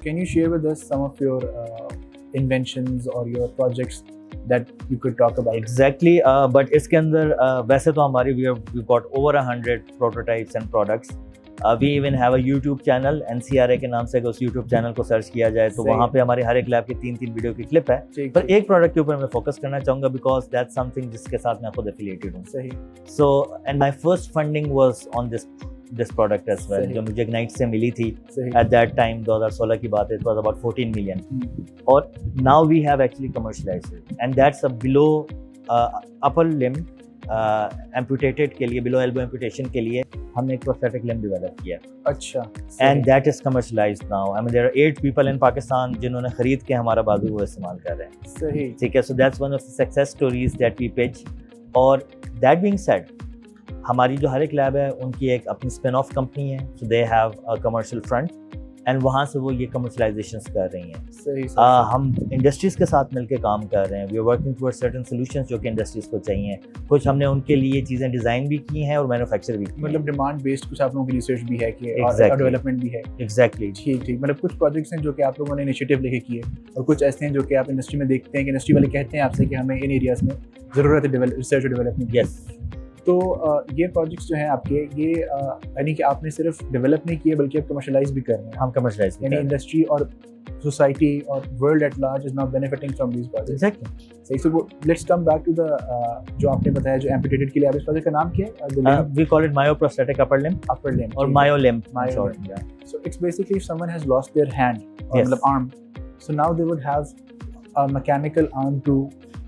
can you share with us some of your inventions or your projects that you could talk about? Exactly, but इसके अंदर वैसे तो हमारी we've got over 100 prototypes and products. We even have a YouTube channel, NCRA के नाम से, अगर उस YouTube चैनल को सर्च किया जाए तो वहाँ पे हमारे हर एक लैब की 3-3 वीडियो की क्लिप है. पर एक प्रोडक्ट के ऊपर मैं फोकस करना चाहूँगा बिकॉज दैट्स समथिंग जिसके साथ मैं खुद एफिलिएटेड हूँ. सही. So and my first funding was on this product as well, जो मुझे इग्नाइट से मिली थी एट दैट टाइम. 2016 की बात है. It was about 14 million. और now we have actually commercialized it and that's a below upper limb amputated के लिए, बिलो एल्बो एम्पुटेशन के लिए हमने एक प्रोस्थेटिक लिम्ब डेवलप किया. अच्छा. And that is commercialised now. I mean there are 8 people in Pakistan जिन्होंने खरीद के हमारा बाजू वो इस्तेमाल कर रहे हैं. सही. ठीक है. So that's one of the success stories that we pitch. और दैट बीइंग सेड, हमारी जो हर एक लैब है उनकी एक अपनी स्पिन ऑफ कंपनी है. So they have a commercial front end वहाँ से वो ये कमर्शलाइजेशंस कर रही हैं. सही. हम इंडस्ट्रीज़ के साथ मिलकर काम कर रहे हैं. We are working towards certain solutions जो कि इंडस्ट्रीज़ को चाहिए. कुछ हमने उनके लिए चीज़ें डिज़ाइन भी की हैं और मैन्युफैक्चर भी की. मतलब डिमांड बेस्ड कुछ आप लोगों की रिसर्च भी है कि Exactly. और डेवलपमेंट भी है. एग्जैक्टली. ठीक. मतलब कुछ प्रोजेक्ट्स हैं जो कि आप लोगों ने इनिशिएटिव लेके किए और कुछ ऐसे हैं जो कि आप इंडस्ट्री में देखते हैं कि इंडस्ट्री वाले कहते हैं आपसे कि हमें इन एरियाज में ज़रूरत है रिसर्च और डेवलपमेंट की. यस. तो ये प्रोजेक्ट्स जो हैं आपके, ये यानी कि आपने सिर्फ डेवलप नहीं किए बल्कि आप कमर्शलाइज भी कर रहे हैं. हम कमर्शलाइज यानी इंडस्ट्री और सोसाइटी और world at large is now benefiting from these projects. Exactly. सही. So let's come back to the जो आपने बताया जो एम्पुटेटेड के लिए आप इस प्रोजेक्ट का नाम क्या है? We call it myoprosthetic upper limb upper limb और myolimb. So it's basically if someone has lost their hand or Yes. arm, so now they would have a mechanical arm to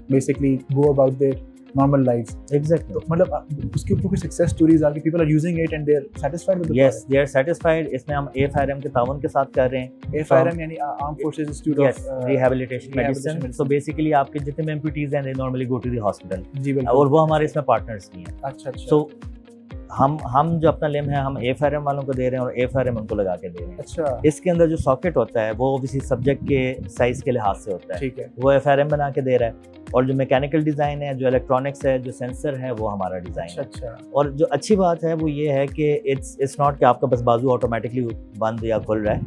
basically go about their normal lives. Exactly. तो मतलब उसके ऊपर कोई success stories आके people are using it and they're satisfied with the Yes, product. they are satisfied. इसमें हम AFRM के तावन के साथ कर रहे हैं. AFRM यानी Armed Forces Institute Yes, of Rehabilitation Medicine. So basically आपके जितने भी amputees हैं, they normally go to the hospital. जी बिल्कुल. और वो हमारे इसमें पार्टनर्स भी हैं. अच्छा. So हम जो अपना लिम्ब है हम AFRM वालों को दे रहे हैं और AFRM उनको लगा के दे रहे हैं. अच्छा. इसके अंदर जो सॉकेट होता है वो किसी सब्जेक्ट के साइज के लिहाज से होता है. ठीक है. वो AFRM बना के दे रहा है. और जो मैकेनिकल डिज़ाइन है, जो इलेक्ट्रॉनिक्स है, जो सेंसर है, वो हमारा डिज़ाइन है. अच्छा. और जो अच्छी बात है वो ये है कि इट्स नॉट कि आपका बस बाजू ऑटोमेटिकली बंद या खुल रहा है.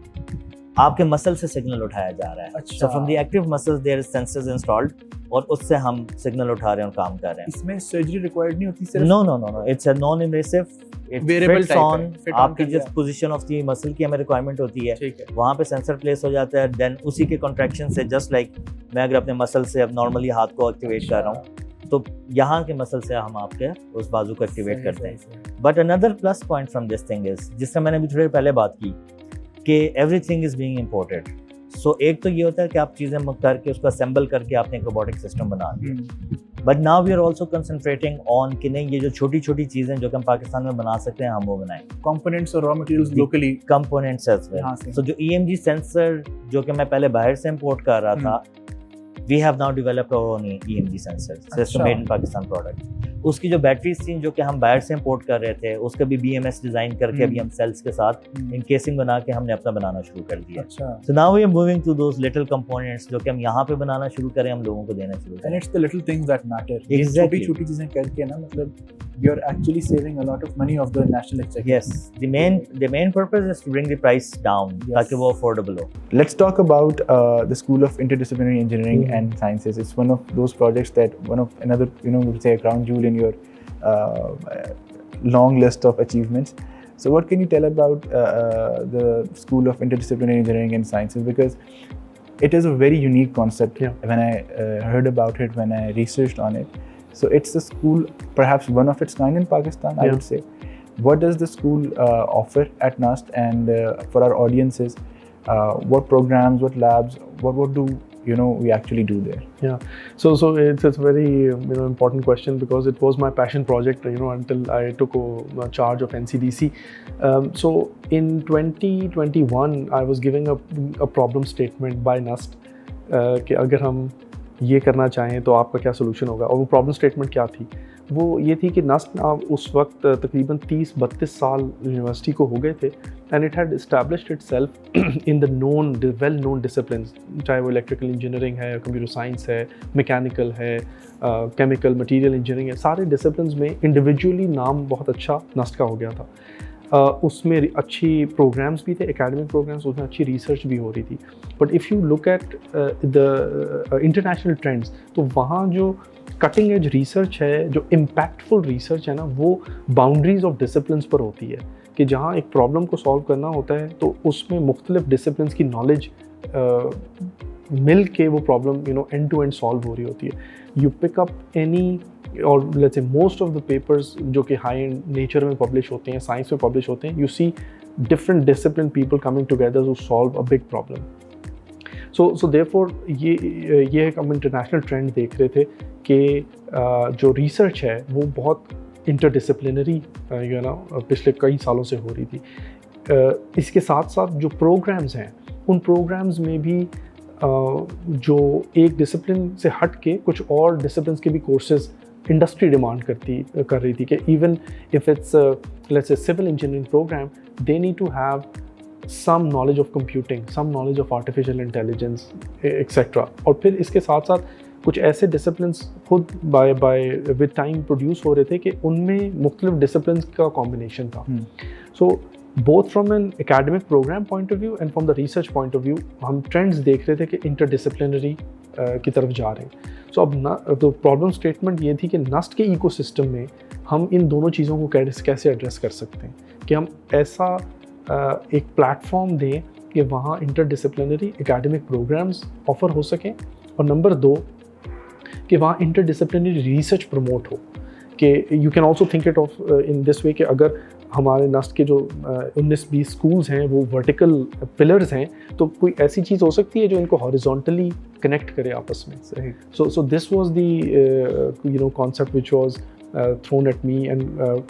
आपके मसल से सिग्नल उठाया जा रहा है. अच्छा. So from the active muscles there is sensors installed और उससे हम सिग्नल उठा रहे हैं और काम कर रहे हैं. इसमें सर्जरी रिक्वायर्ड नहीं होती सिर्फ? No, it's a non invasive. It Variable fits type on है, fit on आपकी कर जिस दिया. पोजीशन ऑफ द मसल की हमें रिक्वायरमेंट होती है, ठीक है. वहाँ पे सेंसर प्लेस हो जाता है. देन उसी के कॉन्ट्रैक्शन से जस्ट लाइक मैं अगर अपने मसल से अब नॉर्मली हाथ को एक्टिवेट कर रहा हूँ तो यहाँ के मसल से हम आपके उस बाजू को एक्टिवेट करते हैं. But another plus point from this thing is, जिससे मैंने अभी थोड़ी पहले बात की कि एवरीथिंग इज बीइंग इम्पोर्टेड. सो एक तो ये होता है कि आप चीज़ें करके उसको असेंबल करके आपने एक रोबोटिक सिस्टम बना दिया. But now we are also concentrating on कि नहीं, ये जो छोटी छोटी चीज़ें जो कि हम पाकिस्तान में बना सकते हैं हम वो बनाएं. कंपोनेंट्स और raw materials locally components as well. So जो EMG सेंसर जो कि मैं पहले बाहर से इंपोर्ट कर रहा था, we have now developed our own EMG sensor. It's made in Pakistan product. उसकी जो बैटरीज थी जो कि हम बाहर से इंपोर्ट कर रहे थे, उसका भी BMS डिजाइन करके अभी हम सेल्स के साथ इनकेसिंग बना के हमने अपना बनाना शुरू कर दिया. So now we are moving to those little components जो कि हम यहाँ पे बनाना शुरू करें, हम लोगों को देना शुरू करें. And it's the little things that matter. Exactly. छोटी चीजें करके ना, मतलब you are actually saving a lot of money of the national exchequer. Yes, the main purpose is to bring the price down ताकि वो affordable हो. Let's talk about the School of Interdisciplinary Engineering and Sciences. It's one of those projects that one of another, would say a crown jewel in your long list of achievements. So what can you tell about the School of Interdisciplinary Engineering and Sciences? Because it is a very unique concept. When I heard about it, when I researched on it, so it's a school perhaps one of its kind in Pakistan, I would say. What does the school offer at NUST, and for our audiences, what programs, what labs, what do we actually do there? So it's a very important question, because it was my passion project until I took charge of NCDC. So in 2021 I was giving a problem statement by NUST कि अगर हम ये करना चाहें तो आपका क्या solution होगा. और वो प्रॉब्लम स्टेटमेंट क्या थी? वो ये थी कि नस्ट उस वक्त तकरीबन 30-32 साल यूनिवर्सिटी को हो गए थे, and it had established itself in the well known disciplines, चाहे वो इलेक्ट्रिकल इंजीनियरिंग है, कंप्यूटर साइंस है, मैकेनिकल है, केमिकल मटेरियल इंजीनियरिंग है. सारे डिसिप्लिन्स में इंडिविजुअली नाम बहुत अच्छा नस्ट का हो गया था. उसमें अच्छी प्रोग्राम्स भी थे, एकेडमिक प्रोग्राम्स, उसमें अच्छी रिसर्च भी हो रही थी. But if you look at the international trends, तो वहाँ जो कटिंग एज रिसर्च है, जो इम्पैक्टफुल रिसर्च है ना, वो बाउंड्रीज ऑफ डिसिप्लिन्स पर होती है. कि जहाँ एक प्रॉब्लम को सॉल्व करना होता है तो उसमें मुख्तलिफ डिसिप्लिन्स की नॉलेज मिल के वो problem end to end solve हो रही होती है. यू पिक अप एनी और let's say most of the papers जो कि हाई एंड नेचर में पब्लिश होते हैं, साइंस में पब्लिश होते हैं, you see different discipline people coming together to solve a big problem. So therefore ये एक हम इंटरनेशनल ट्रेंड देख रहे थे कि जो रिसर्च है वो बहुत इंटरडिसिप्लिनरी पिछले कई सालों से हो रही थी. इसके साथ साथ जो प्रोग्राम्स हैं, उन प्रोग्राम्स में भी जो एक डिसिप्लिन से हट के कुछ और डिसिप्लिन्स के भी कोर्सेज इंडस्ट्री डिमांड कर रही थी कि even if it's let's say civil engineering programme, they need to have some knowledge of computing, some knowledge of artificial intelligence, etc. और फिर इसके साथ साथ कुछ ऐसे डिसिप्लिन्स खुद विद टाइम प्रोड्यूस हो रहे थे कि उनमें मुख्तलिफ डिसिप्लिन्स का कॉम्बिनेशन था. So both from an academic programme point of view and from the research point of view हम ट्रेंड्स देख रहे थे कि इंटरडिसिप्लिनरी की तरफ जा रहे हैं. सो अब तो प्रॉब्लम स्टेटमेंट ये थी कि नस्ट के इकोसिस्टम में हम इन दोनों चीज़ों को कैसे एड्रेस कर सकते हैं कि हम ऐसा एक प्लेटफॉर्म दें कि वहाँ इंटरडिसिप्लिनरी एकेडमिक प्रोग्राम्स ऑफ़र हो सकें, और नंबर 2 कि वहाँ इंटरडिसिप्लिनरी रिसर्च प्रमोट हो. कि you can also think it of in this way कि अगर हमारे नस्ट के जो 19-20 स्कूल्स हैं वो वर्टिकल पिलर्स हैं, तो कोई ऐसी चीज़ हो सकती है जो इनको हॉरिजॉन्टली कनेक्ट करे आपस में. So this was the concept which was thrown at me and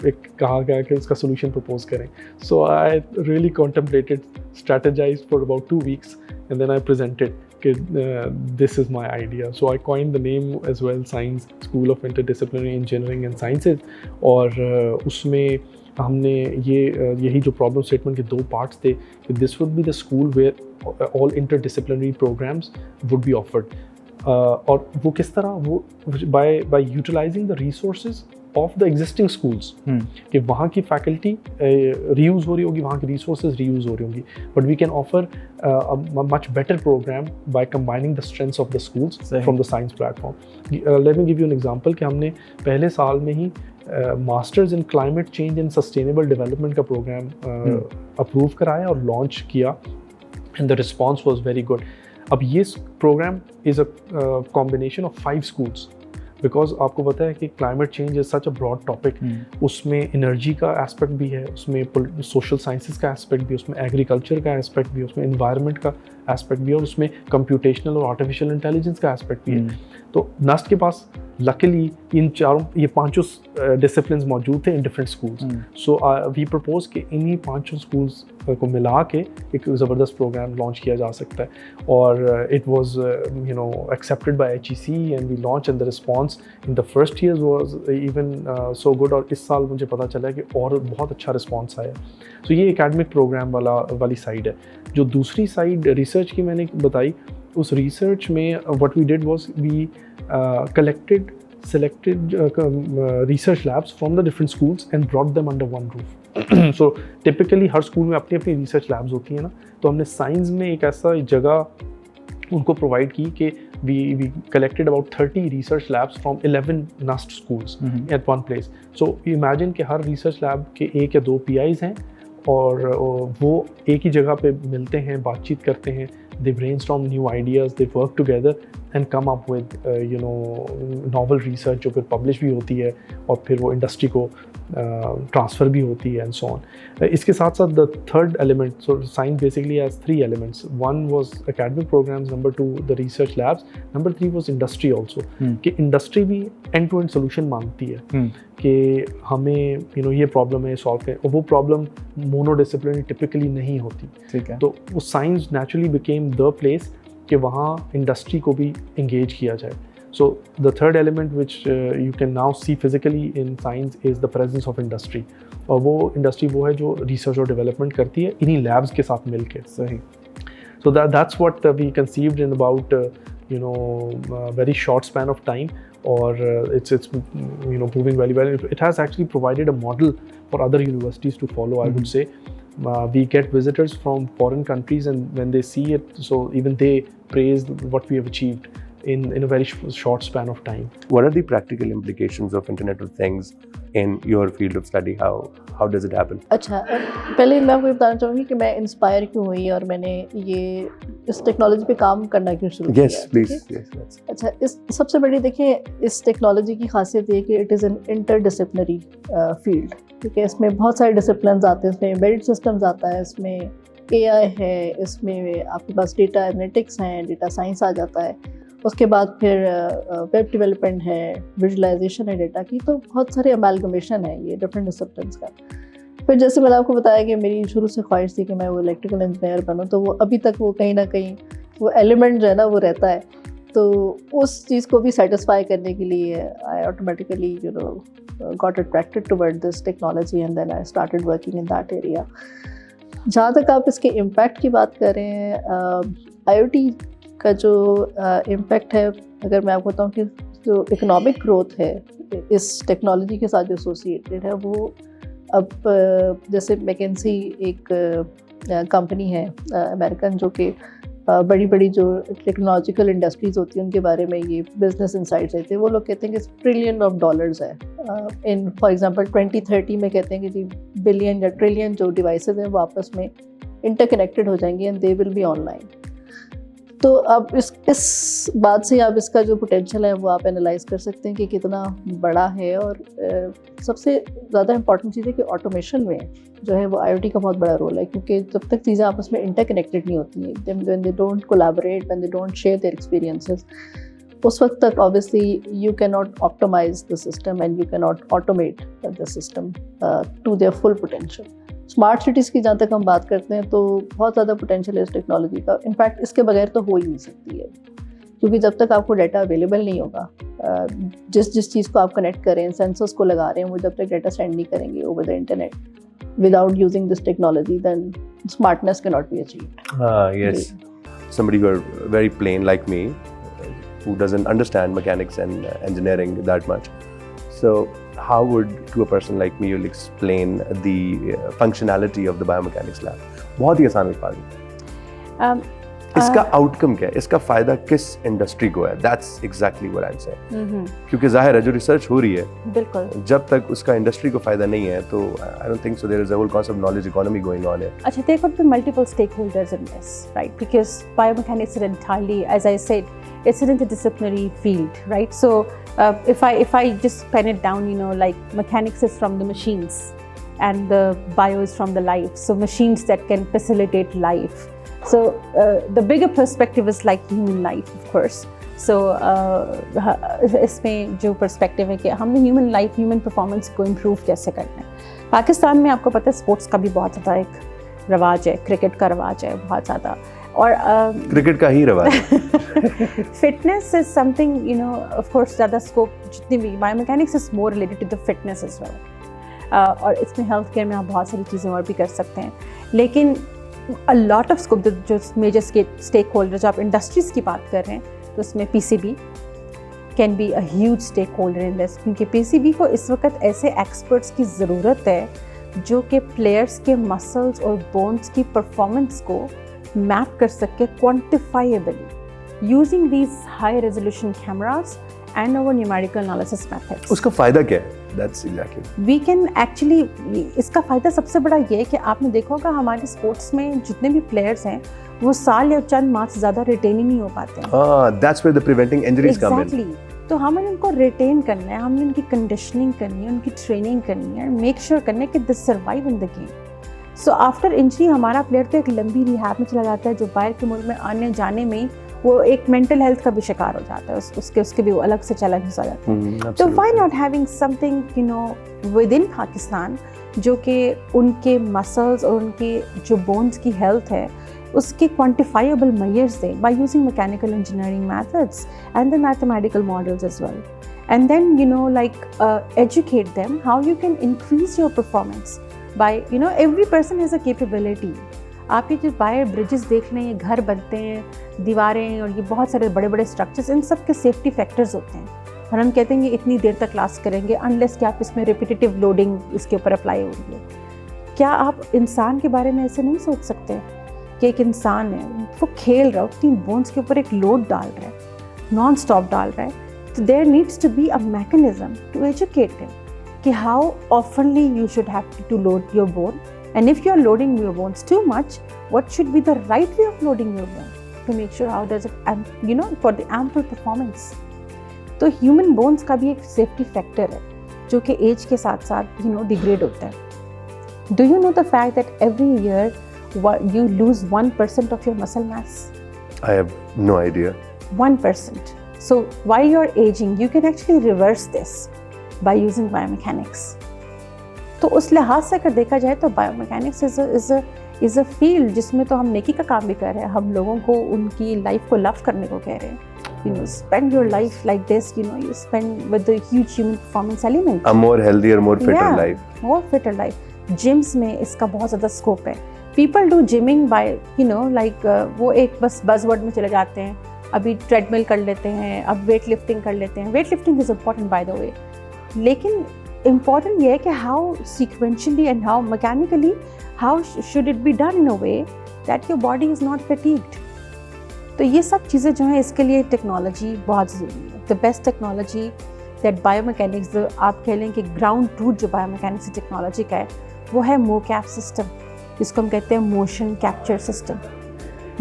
एक कहा गया कि इसका solution propose करें. So I really contemplated, strategized for about 2 weeks and then I presented कि this is my idea. So I coined the name as well, Science School of Interdisciplinary Engineering and Sciences. और उसमें हमने यही जो problem statement के 2 parts थे कि this would be the school where all interdisciplinary programmes would be offered. और वो किस तरह, वो by utilising the resources of the existing schools, कि वहाँ की फैकल्टी रीयूज़ हो रही होगी, वहाँ की रिसोर्सेज रीयूज़ हो रही होंगी, but we can offer much better program by combining the strengths of the schools from the science platform. Let me give you an example कि हमने पहले साल में ही masters in climate change and sustainable development का program approve कराया और launch किया, and the response was very good. अब ये program is a combination of 5 schools, because आपको पता है कि climate change is such a broad topic. उसमें एनर्जी का एस्पेक्ट भी है, उसमें सोशल साइंसेस का एस्पेक्ट भी, उसमें एग्रीकल्चर का एस्पेक्ट भी, उसमें एनवायरनमेंट का एस्पेक्ट भी, और उसमें कंप्यूटेशनल और आर्टिफिशियल इंटेलिजेंस का एस्पेक्ट भी है. तो नस्ट के पास लकीली ये 5 डिसिप्लिन्स मौजूद थे in different schools. So we propose कि इन्हीं 5 स्कूल्स को मिला के एक ज़बरदस्त प्रोग्राम लॉन्च किया जा सकता है. और it was accepted by HEC and we launch, and the response in the first year was even so good. और इस साल मुझे पता चला कि और बहुत अच्छा रिस्पॉन्स आया. सो ये एकेडमिक प्रोग्राम वाली साइड है. जो दूसरी साइड रिसर्च की मैंने बताई, उस रिसर्च में what we did was we selected research labs from the different schools and brought them under one roof. So typically her school में अपनी अपनी research labs होती हैं ना, तो हमने साइंस में एक ऐसा जगह उनको प्रोवाइड की कि we collected about 30 research labs from 11 NUST schools at one place. So imagine कि हर research lab के 1 या 2 PIs हैं, और वो एक ही जगह पे मिलते हैं, बातचीत करते हैं, they brainstorm new ideas, they work together and come up with novel research जो फिर publish भी होती है और फिर वो industry को transfer भी होती है and so on. इसके साथ साथ the third element, so science basically has 3 elements. One was academic programs, number 2 the research labs, number 3 was industry also. कि industry भी end-to-end solution मांगती है कि हमें ये प्रॉब्लम है सॉल्व करें, और वो प्रॉब्लम मोनोडिसिप्लिनरी टिपिकली नहीं होती. ठीक है. तो वो science naturally became the place कि वहाँ इंडस्ट्री को भी इंगेज किया जाए. So the third element which you can now see physically in science is the presence of industry. और वो इंडस्ट्री वो है जो रिसर्च और डेवलपमेंट करती है इन्हीं लैब्स के साथ मिल के. सही. So that's what we conceived in about very short span of time, or it's moving very well. It has actually provided a model for other universities to follow, I would say. We get visitors from foreign countries, and when they see it, so even they praise what we have achieved in a very short span of time. What are the practical implications of Internet of Things in your field of study? How does it happen? अच्छा, पहले मैं आपको बताना चाहूँगी कि मैं inspire क्यों हुई और मैंने ये इस टेक्नोलॉजी पे काम करना क्यों शुरू किया। Yes, please. Yes. अच्छा, इस सबसे बड़ी देखिए इस टेक्नोलॉजी की खासियत ये है कि it is an interdisciplinary field, ठीक है। इसमें बहुत सारे डिसिप्लिन्स आते हैं, इसमें एम्बेडेड सिस्टम्स आता है, इसमें AI है, इसमें आपके पास डेटा एनालिटिक्स हैं, डेटा साइंस आ जाता है, उसके बाद फिर वेब डेवलपमेंट है, विजुअलाइजेशन है डेटा की, तो बहुत सारे अमेलगमेशन है ये डिफरेंट डिसिप्लिन्स का। फिर जैसे मैंने आपको बताया कि मेरी शुरू से ख्वाहिश थी कि मैं वो इलेक्ट्रिकल इंजीनियर बनूँ, तो वो अभी तक वो कहीं ना कहीं वो एलिमेंट जो है ना वो रहता है, तो उस चीज़ को भी सेटिस्फाई करने के लिए I automatically got attracted toward this technology and then I started working in that area. जहाँ तक आप इसके इम्पैक्ट की बात करें, IoT का जो इम्पैक्ट है, अगर मैं आपको बताऊँ कि जो इकोनॉमिक ग्रोथ है इस टेक्नोलॉजी के साथ जो एसोसिएटेड है, वो अब जैसे मैकेंसी एक कंपनी है अमेरिकन, जो कि बड़ी बड़ी जो टेक्नोलॉजिकल इंडस्ट्रीज़ होती हैं उनके बारे में ये बिजनेस इनसाइट्स देते हैं। वो लोग कहते हैं कि $1 ट्रिलियन है इन फॉर एग्जांपल 2030 में, कहते हैं कि जी बिलियन या ट्रिलियन जो डिवाइसेस हैं वो आपस में इंटरकनेक्टेड हो जाएंगे and they will be online. तो अब इस बात से आप इसका जो पोटेंशियल है वो आप एनालाइज कर सकते हैं कि कितना बड़ा है। और सबसे ज़्यादा इम्पॉर्टेंट चीज़ है कि ऑटोमेशन में जो है वो IoT का बहुत बड़ा रोल है, क्योंकि जब तक चीज़ें आपस में इंटरकनेक्टेड नहीं होती हैं, when they don't collaborate, when they don't share their experiences, उस वक्त तक obviously you can not optimise the system and you can not automate the system to their full potential. Smart cities की जहाँ तक हम बात करते हैं तो बहुत ज़्यादा पोटेंशियल है इस टेक्नोलॉजी का। इनफैक्ट इसके बगैर तो हो ही नहीं सकती है, क्योंकि जब तक आपको डाटा अवेलेबल नहीं होगा, जिस चीज़ को आप कनेक्ट करें, सेंसर्स को लगा रहे हैं, वो जब तक डाटा सेंड नहीं करेंगे over the internet without using this technology, then smartness can not be achieved. Yes. Somebody who are very plain like me, who doesn't understand mechanics and engineering that much. So how would to a person like me you'll explain the functionality of the biomechanics lab? बहुत ही आसान अल्फाज में। इसका outcome क्या है, इसका फायदा किस इंडस्ट्री को है? That's exactly what I'm saying. क्योंकि जाहिर है जो रिसर्च हो रही है, बिल्कुल, जब तक उसका इंडस्ट्री को फायदा नहीं है तो I don't think so there is a whole concept of knowledge economy going on here. अच्छा, there could be multiple stakeholders in this, right? Because biomechanics is entirely, as I said, it's an interdisciplinary field, right? So if I just pen it down, like mechanics is from the machines and the bio is from the life. So machines that can facilitate life. So the bigger perspective is like human life, of course. So इसमें जो perspective है कि हमने human life, human performance को improve कैसे करना है। पाकिस्तान में आपको पता है स्पोर्ट्स का भी बहुत ज़्यादा एक रवाज है, क्रिकेट का रवाज है बहुत ज़्यादा, और क्रिकेट का ही रवाज है। Fitness is something of course ज़्यादा स्कोप जितनी भी biomechanics is more related to the fitness as well, और इसमें हेल्थ केयर में आप बहुत सारी चीज़ें और भी कर सकते हैं। लेकिन अ लॉट ऑफ स्कोप जो मेजर स्टेक होल्डर, जो आप इंडस्ट्रीज़ की बात कर रहे हैं, तो उसमें PCB can be a huge stakeholder in this, क्योंकि PCB को इस वक्त ऐसे एक्सपर्ट्स की ज़रूरत है जो कि प्लेयर्स के मसल्स और बोन्स की परफॉर्मेंस को मैप कर सके quantifiably using these high resolution cameras and our numerical analysis methods. उसका फ़ायदा क्या है? That's exactly. We can actually, इसका फ़ायदा सबसे बड़ा ये है कि आपने देखा होगा हमारे स्पोर्ट्स में जितने भी प्लेयर्स हैं वो साल या चंद माह से ज़्यादा रिटेन ही नहीं हो पाते हैं। That's where the preventing injuries come in. Exactly. तो हमें उनको रिटेन करना है, हमने उनकी कंडीशनिंग करनी है, उनकी ट्रेनिंग करनी है, मेक श्योर करना है कि दे survive in the game. So after injury हमारा प्लेयर तो एक लंबी रिहैब में चला जाता है, जो बाहर के मुल्क में आने जाने में वो एक मेंटल हेल्थ का भी शिकार हो जाता है, उसके भी वो अलग से चैलेंजेस आ जाते हैं। तो why not having something with in Pakistan जो कि उनके मसल्स और उनके जो बोन्स की हेल्थ है उसके क्वान्टिफाइबल मेजर्स दें by using mechanical engineering methods and the mathematical models as well, and then educate them how you can increase your performance by every person has a capability. आप ये जो बाहर bridges देख लें, ये घर बनते हैं, दीवारें और ये बहुत सारे बड़े बड़े स्ट्रक्चर्स, इन सब के सेफ्टी फैक्टर्स होते हैं। और हम कहते हैं कि इतनी देर तक क्लास करेंगे अनलेस कि आप इसमें रिपीटेटिव लोडिंग इसके ऊपर अप्लाई होगी। क्या आप इंसान के बारे में ऐसे नहीं सोच सकते कि एक इंसान है, वो खेल रहा है, अपनी बोन्स के ऊपर एक लोड डाल रहा है, नॉन स्टॉप डाल रहा है, तो there needs to be a mechanism to educate him कि हाउ ऑफनली you should have to load your bone, and if you are loading your bones too much, what should be the right way of loading your bone to make sure how does it, you know, for the ample performance. तो human bones का भी एक safety factor है जो कि as के साथ साथ डिग्रेड होता है। Do you know the fact that every year you lose 1% of your muscle mass? I have no idea. 1%. So while you're aging, you can actually reverse this by using biomechanics. तो उस लिहाज से अगर देखा जाए तो biomechanics is a field जिसमें तो हम नेकी का काम भी कर रहे हैं, हम लोगों को उनकी लाइफ को लव करने को कह रहे हैं। Spend your life like this, you spend with the huge human performance element. A more healthier, more fitter Yeah, life. more fitter life. Gyms में इसका बहुत ज़्यादा स्कोप है। People do gymming by, वो एक बस बज़वर्ड में चले जाते हैं, अभी ट्रेडमिल कर लेते हैं, अब वेट लिफ्टिंग कर लेते हैं। Weight lifting is important by the way, लेकिन इम्पॉर्टेंट ये है कि how sequentially and how mechanically how should it be done in a way that your body is not fatigued. तो ये सब चीज़ें जो हैं इसके लिए टेक्नोलॉजी बहुत ज़रूरी है। The best technology that biomechanics, आप कह लें कि ग्राउंड ट्रूथ जो बायोमैकेनिक्स टेक्नोलॉजी का है वो है मोकैप सिस्टम, जिसको हम कहते हैं motion capture system.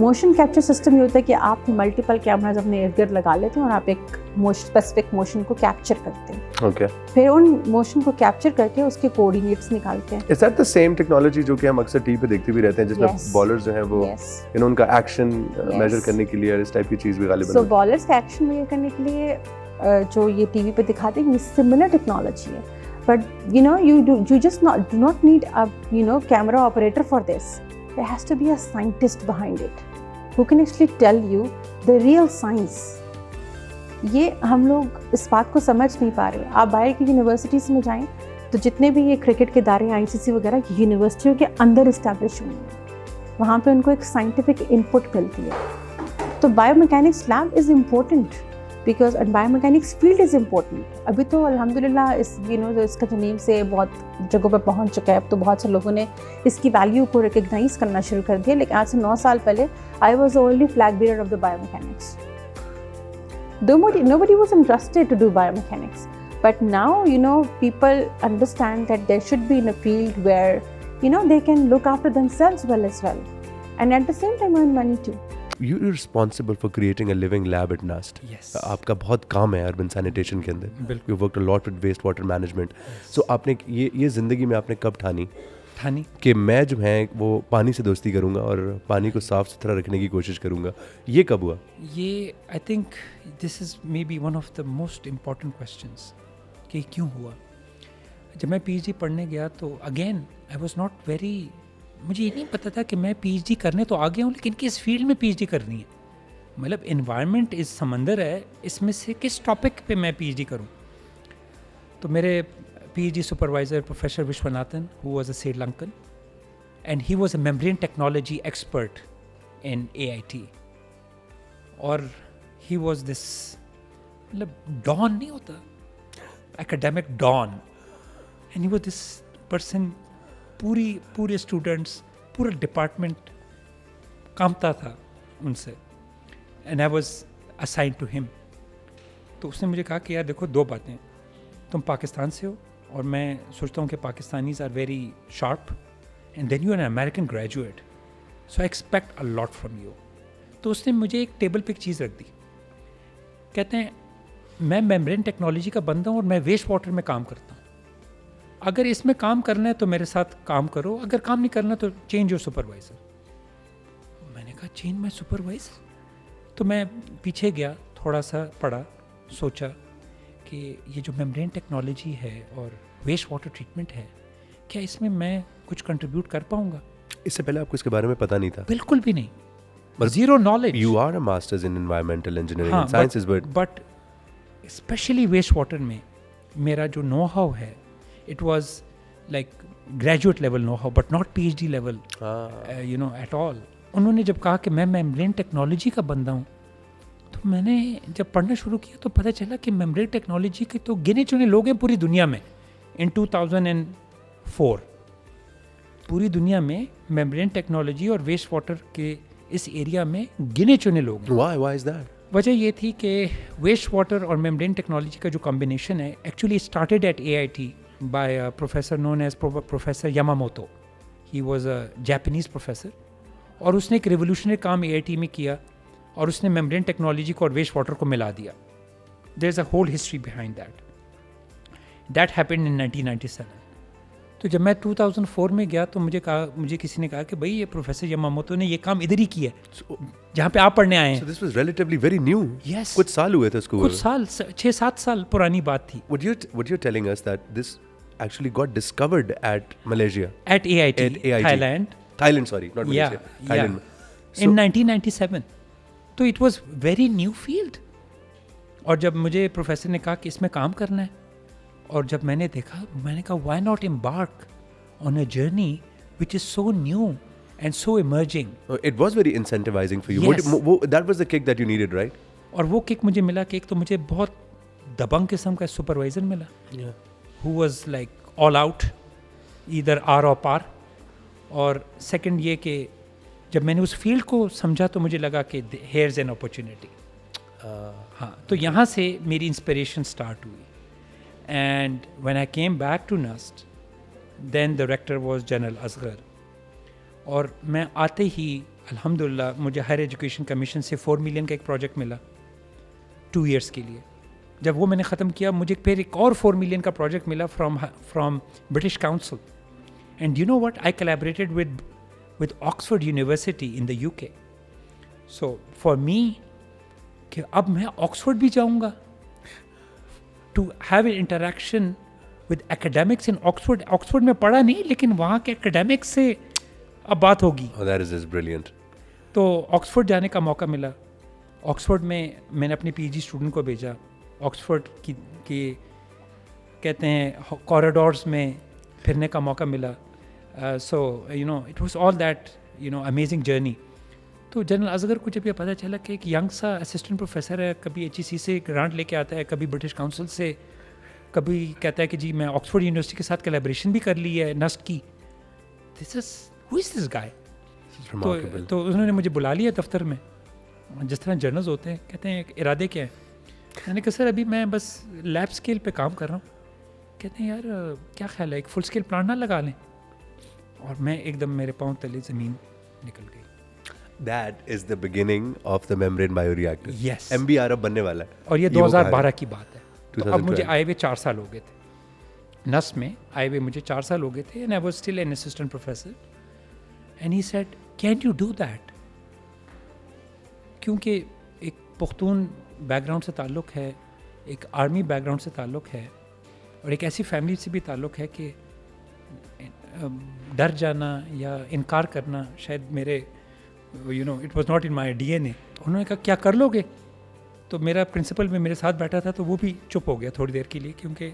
Motion capture system ये होता है कि आप मल्टीपल कैमराज अपने इर्द गिर्द लगा लेते हैं और आप एक स्पेसिफिक मोशन को कैप्चर करते हैं। Okay. फिर उन मोशन को कैप्चर करके उसके कोऑर्डिनेट्स निकालते हैं। Is that the same technology जो कि हम अक्सर टीवी पे देखते भी रहते हैं, जिसमें Yes. बॉलर्स जो हैं वो Yes. उनका एक्शन Yes. मेजर करने के लिए इस टाइप की चीज़ भी गालिबन सो बॉलर्स का एक्शन मेजर करने के लिए जो ये टीवी पे दिखाते हैं ये सिमिलर टेक्नोलॉजी है, but you just do not need a camera operator for this. There has to be a scientist behind it who can actually tell you the real science. ये हम लोग इस बात को समझ नहीं पा रहे। आप बाहर की यूनिवर्सिटीज़ में जाएं तो जितने भी ये क्रिकेट के इदारे ICC वगैरह की यूनिवर्सिटियों के अंदर इस्टेब्लिश हुए हैं, वहाँ पे उनको एक साइंटिफिक इनपुट मिलती है। तो biomechanics lab is important because biomechanics field is important. अभी तो अल्हम्दुलिल्लाह इस इसका जो नेम से बहुत जगहों पे पहुंच चुका है, अब तो बहुत से लोगों ने इसकी वैल्यू को रिकग्नाइज करना शुरू कर दिया। लेकिन आज से 9 साल पहले I was only flag bearer of the biomechanics. Nobody was interested to do biomechanics, but now people understand that there should be in a field where they can look after themselves well as well, and at the same time earn money too. You're responsible for creating a living lab at NUST. Yes. आपका बहुत काम है urban sanitation के अंदर. बिल्कुल. You worked a lot with waste water management. So आपने ये ज़िंदगी में आपने कब ठानी कि मैं जो है वो पानी से दोस्ती करूंगा और पानी को साफ सुथरा रखने की कोशिश करूंगा? ये कब हुआ? ये I think this is may be one of the most important questions कि क्यों हुआ। जब मैं PhD पढ़ने गया तो again I was not very, मुझे ये नहीं पता था कि मैं PhD करने तो आ गया हूँ लेकिन किस फील्ड में PhD करनी है। मतलब इन्वायरमेंट इस समंदर है, इसमें से किस टॉपिक पे मैं PhD करूँ। तो मेरे PhD supervisor, Professor Vishwanathan, who was a Sri Lankan, and he was a membrane technology expert in AIT. और he was this, मतलब डॉन नहीं होता, academic don, and he was this person, पूरे students, पूरा department कांपता था उनसे, and I was assigned to him. तो उसने मुझे कहा कि यार देखो, 2 बातें, तुम पाकिस्तान से हो और मैं सोचता हूँ कि Pakistanis are very sharp, and then you are an American graduate, so I expect a lot from you. तो उसने मुझे एक टेबल पे एक चीज़ रख दी, कहते हैं मैं मेम्ब्रेन टेक्नोलॉजी का बंदा हूँ और मैं वेस्ट वाटर में काम करता हूँ, अगर इसमें काम करना है तो मेरे साथ काम करो, अगर काम नहीं करना तो चेंज योर सुपरवाइज़र। मैंने कहा चेंज माई सुपरवाइज़र? तो मैं पीछे गया, थोड़ा सा पढ़ा, सोचा कि ये जो मेम्ब्रेन टेक्नोलॉजी है और वेस्ट वाटर ट्रीटमेंट है, क्या इसमें मैं कुछ कंट्रीब्यूट कर पाऊंगा? इससे पहले आपको इसके बारे में पता नहीं था? बिल्कुल भी नहीं, zero knowledge. You are a master's in environmental engineering and sciences, but specially waste water में मेरा जो नो हाउ है, it was like graduate level know how, but not PhD level at all. उन्होंने जब कहा कि मैं मेम्ब्रेन टेक्नोलॉजी का बंदा हूँ, तो मैंने जब पढ़ना शुरू किया तो पता चला कि मेम्ब्रेन टेक्नोलॉजी के तो गिने चुने लोग हैं पूरी दुनिया में। इन 2004 पूरी दुनिया में मेम्ब्रेन टेक्नोलॉजी और वेस्ट वाटर के इस एरिया में गिने चुने लोग हैं। Why is that? वजह ये थी कि वेस्ट वाटर और मेम्ब्रेन टेक्नोलॉजी का जो कॉम्बिनेशन है actually started at AIT by a professor known as professor Yamamoto. He was a Japanese professor और उसने एक रिवोल्यूशनरी काम AIT में किया और उसने मेम्ब्रेन टेक्नोलॉजी को और वेस्ट वाटर को मिला दिया। There is a whole history behind that happened in 1997। तो जब मैं 2004 में गया तो मुझे किसी ने कहा कि भाई ये प्रोफेसर यामामोतो ने ये काम इधर ही किया है जहाँ पे आप पढ़ने आए हैं। So this was relatively very new. Yes. कुछ साल हुए थे उसको। कुछ साल 6-7 साल पुरानी बात थी। What you're telling us that this actually got discovered at Malaysia. At AIT, Thailand. Thailand, sorry, not Yeah, Malaysia. Thailand. yeah. In 1997. तो it was very new field. और जब मुझे प्रोफेसर ने कहा कि इसमें काम करना है और जब मैंने देखा मैंने कहा why not embark on a journey which is so new and so emerging. It was very incentivizing for you. Yes. That was the kick that you needed, right? और वो किक मुझे मिला कि एक तो मुझे बहुत दबंग किस्म का सुपरवाइजर मिला who was like all out either आर और पार। और सेकंड ये कि जब मैंने उस फील्ड को समझा तो मुझे लगा कि हेयर्स एन अपॉर्चुनिटी। हाँ, तो यहाँ से मेरी इंस्पिरेशन स्टार्ट हुई। And when I came back to NUST then the director was general Asghar. और मैं आते ही अल्हम्दुलिल्लाह मुझे हायर एजुकेशन कमीशन से 4 मिलियन का एक प्रोजेक्ट मिला 2 इयर्स के लिए। जब वो मैंने ख़त्म किया मुझे फिर एक और 4 मिलियन का प्रोजेक्ट मिला from British council. And you know what, I collaborated with Oxford University in the UK. So for me कि अब मैं ऑक्सफोर्ड भी जाऊंगा to have an interaction with academics in Oxford. Oxford में पढ़ा नहीं लेकिन वहाँ के academics से अब बात होगी। Oh, that is just brilliant. तो ऑक्सफोर्ड जाने का मौका मिला। ऑक्सफोर्ड में मैंने अपने PhD स्टूडेंट को भेजा। ऑक्सफोर्ड की कहते हैं कॉरिडोर्स में फिरने का मौका मिला। So you know it was all that amazing journey. तो जनरल असगर को जब ये पता चला कि एक यंग सा असिस्टेंट प्रोफेसर है, कभी HEC से ग्रांट लेके आता है, कभी ब्रिटिश काउंसिल से, कभी कहता है कि जी मैं ऑक्सफोर्ड यूनिवर्सिटी के साथ कोलैबोरेशन भी कर ली है नस्ट की। Who is this guy? तो उन्होंने मुझे बुला लिया दफ्तर में, जिस तरह जर्नल्स होते हैं, कहते हैं इरादे क्या है? मैंने कहा सर अभी मैं बस लैब स्केल पे काम कर रहा हूँ। कहते हैं यार क्या ख्याल है एक फुल स्केल प्लांट ना लगा लें? और मैं एकदम मेरे पाँव तले ज़मीन निकल गई। That is the beginning of the membrane bioreactor. Yes. MBR अब बनने वाला है। और ये 2012 की बात है। तो अब मुझे 2012 आए हुए 4 साल हो गए थे नस में, आए हुए मुझे 4 साल हो गए थे। And I was still an assistant professor and he said can you do that? क्योंकि एक पुख्तून बैकग्राउंड से ताल्लुक़ है, एक आर्मी बैकग्राउंड से ताल्लुक़ है और एक ऐसी फैमिली से भी ताल्लुक़ है कि डर जाना या इनकार करना शायद मेरे it was not in my DNA। उन्होंने कहा क्या कर लोगे? तो मेरा प्रिंसिपल में मेरे साथ बैठा था तो वो भी चुप हो गया थोड़ी देर के लिए, क्योंकि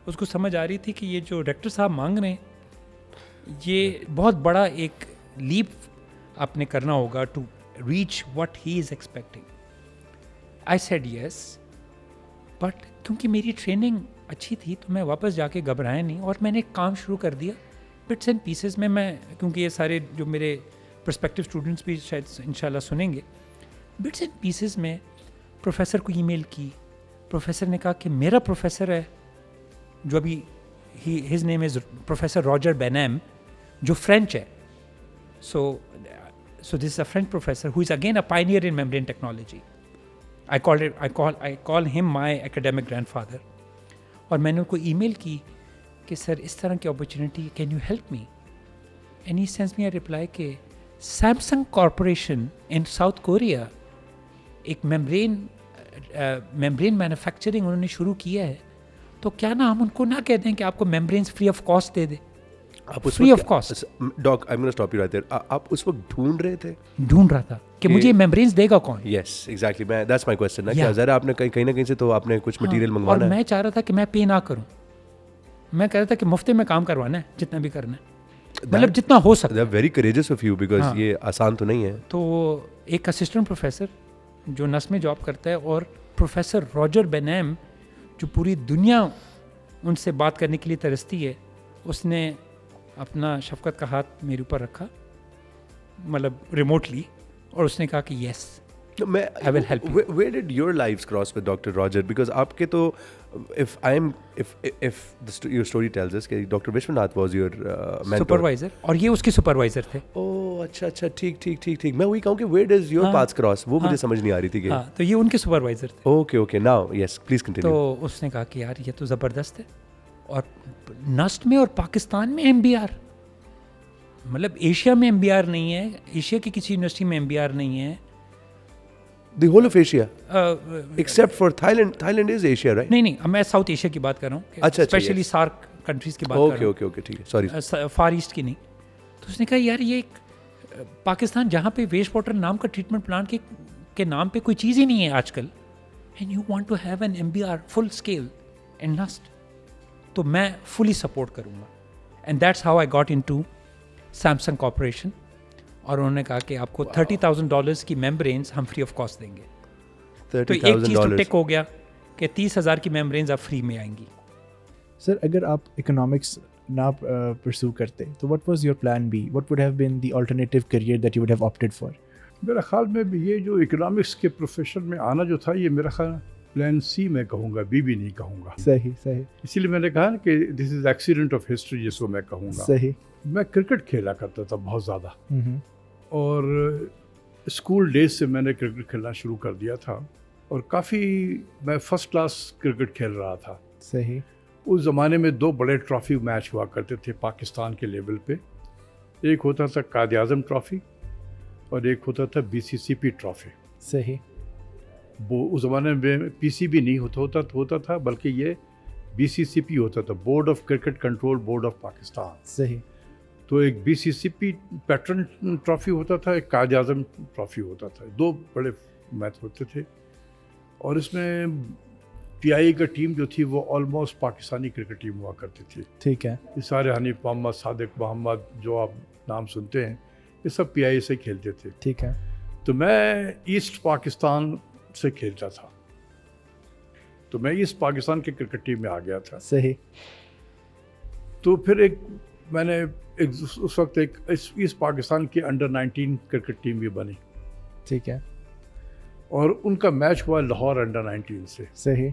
उसको समझ आ रही थी कि ये जो डायरेक्टर साहब मांग रहे हैं ये बहुत बड़ा एक लीप आपने करना होगा to reach what he is expecting. I said yes, but क्योंकि मेरी ट्रेनिंग अच्छी थी तो मैं वापस जाके घबराया नहीं और मैंने काम शुरू कर दिया बिट्स एंड पीसेस में। मैं क्योंकि ये सारे जो मेरे प्रोस्पेक्टिव स्टूडेंट्स भी शायद इंशाल्लाह सुनेंगे, बिट्स एंड पीसेस में प्रोफेसर को ईमेल की। प्रोफेसर ने कहा कि मेरा प्रोफेसर है जो अभी his name is professor Roger Benaim जो फ्रेंच है। So this is a French professor who is again a pioneer in membrane technology. I call him my academic grandfather. और मैंने उनको ईमेल की कि सर इस तरह की opportunity, can you help me? And he sends me a reply कि Samsung corporation इन south Korea एक मेम्ब्रेन मैन्युफैक्चरिंग उन्होंने शुरू किया है, तो क्या ना हम उनको ना कह दें कि आपको मेम्ब्रेन्स फ्री ऑफ कॉस्ट दे दे? Free of cost. Doc, I am gonna stop you right there. आप उस वक्त ढूंढ रहा था कि मुझे मेम्ब्रेन्स देगा कौन? यस एग्जैक्टली, मैं दैट्स माय क्वेश्चन ना कि जरा आपने कहीं ना कहीं से तो आपने कुछ मटेरियल मंगवाना है। और मैं चाह रहा था कि मैं पे ना करूं, मैं कह रहा था कि मुफ्त में काम करवाना है जितना भी करना है, मतलब जितना हो सकता है। Very courageous of you because ये आसान तो नहीं है। तो एक असिस्टेंट प्रोफेसर जो नस में जॉब करता है, और प्रोफेसर रॉजर बेनैम जो पूरी दुनिया उनसे बात करने के लिए तरसती है, उसने अपना शफकत का हाथ मेरे ऊपर रखा, मतलब रिमोटली, और उसने कहा कि yes I will help you. Where did your lives cross with Dr. Roger? Because आपके तो, if your story tells us कि Dr. Vishwanath was your mentor. Supervisor, और ये उसके सुपरवाइजर थे। ओह अच्छा, ठीक। मैं वही कहूँ कि where does your paths cross? वो मुझे समझ नहीं आ रही थी कि। हाँ, तो ये उनके सुपरवाइजर थे। Okay, now yes, please continue. तो उसने कहा कि यार ये तो ज़बरदस्त है, और नस्ट में और पाकिस्तान में MBR, मतलब एशिया में MBR नहीं है, एशिया की किसी यूनिवर्सिटी में MBR नहीं है। The whole of Asia, except for Thailand. Thailand is Asia, right? नहीं, मैं साउथ एशिया की बात कर रहा हूँ, अच्छा, स्पेशली yes. सार्क कंट्रीज की बात कर रहा हूँ। Okay, ठीक है, sorry. फार ईस्ट की नहीं। तो उसने कहा यार ये पाकिस्तान जहाँ पे वेस्ट वाटर नाम का ट्रीटमेंट प्लांट के नाम पे कोई चीज़ ही नहीं है आजकल, and you want to have an MBR full scale in NUST, तो मैं फुली सपोर्ट करूँगा। And that's how I got into Samsung Corporation, और उन्होंने कहा कि आपको $30,000 की मेम्ब्रेन्स हम फ्री ऑफ कॉस्ट देंगे। तो एक चीज़ तो टिक हो गया कि 30,000 की मेम्ब्रेन्स आप फ्री में आएंगी। सर, अगर आप इकोनॉमिक्स ना परस्यू करते तो what was your plan B? What would have been the alternative career that you would have opted for? मेरा ख्याल में भी ये जो इकोनॉमिक्स के प्रोफेशन में आना जो था, ये मेरा ख्याल प्लान C मैं कहूँगा, B भी नहीं कहूँगा। सही। इसीलिए मैंने कहा ना कि this is accident of history, जिसको मैं कहूँगा। सही। मैं क्रिकेट खेला करता था बहुत ज़्यादा, और स्कूल डेज से मैंने क्रिकेट खेलना शुरू कर दिया था, और काफ़ी मैं फर्स्ट क्लास क्रिकेट खेल रहा था। सही। उस ज़माने में 2 बड़े ट्रॉफ़ी मैच हुआ करते थे पाकिस्तान के लेवल पे। एक होता था कायद आज़म ट्रॉफ़ी और एक होता था BCCP ट्रॉफ़ी। सही। वो उस ज़माने में PCB नहीं होता था, बल्कि ये BCCP होता था, board of cricket control board of Pakistan. सही। तो एक BCCP पैटर्न ट्रॉफ़ी होता था, एक कायद आज़म ट्रॉफ़ी होता था। 2 बड़े मैच होते थे, और इसमें PIA का टीम जो थी वो ऑलमोस्ट पाकिस्तानी क्रिकेट टीम हुआ करती थी। ठीक है। ये सारे हनीफ मोहम्मद, सादिक मोहम्मद, जो आप नाम सुनते हैं, ये सब PIA से खेलते थे। ठीक है। तो मैं ईस्ट पाकिस्तान से खेलता था, तो मैं ईस्ट पाकिस्तान के क्रिकेट टीम में आ गया था। सही। तो फिर मैंने उस वक्त एक ईस्ट पाकिस्तान की अंडर-19 क्रिकेट टीम भी बनी। ठीक है। और उनका मैच हुआ लाहौर अंडर-19 से। सही।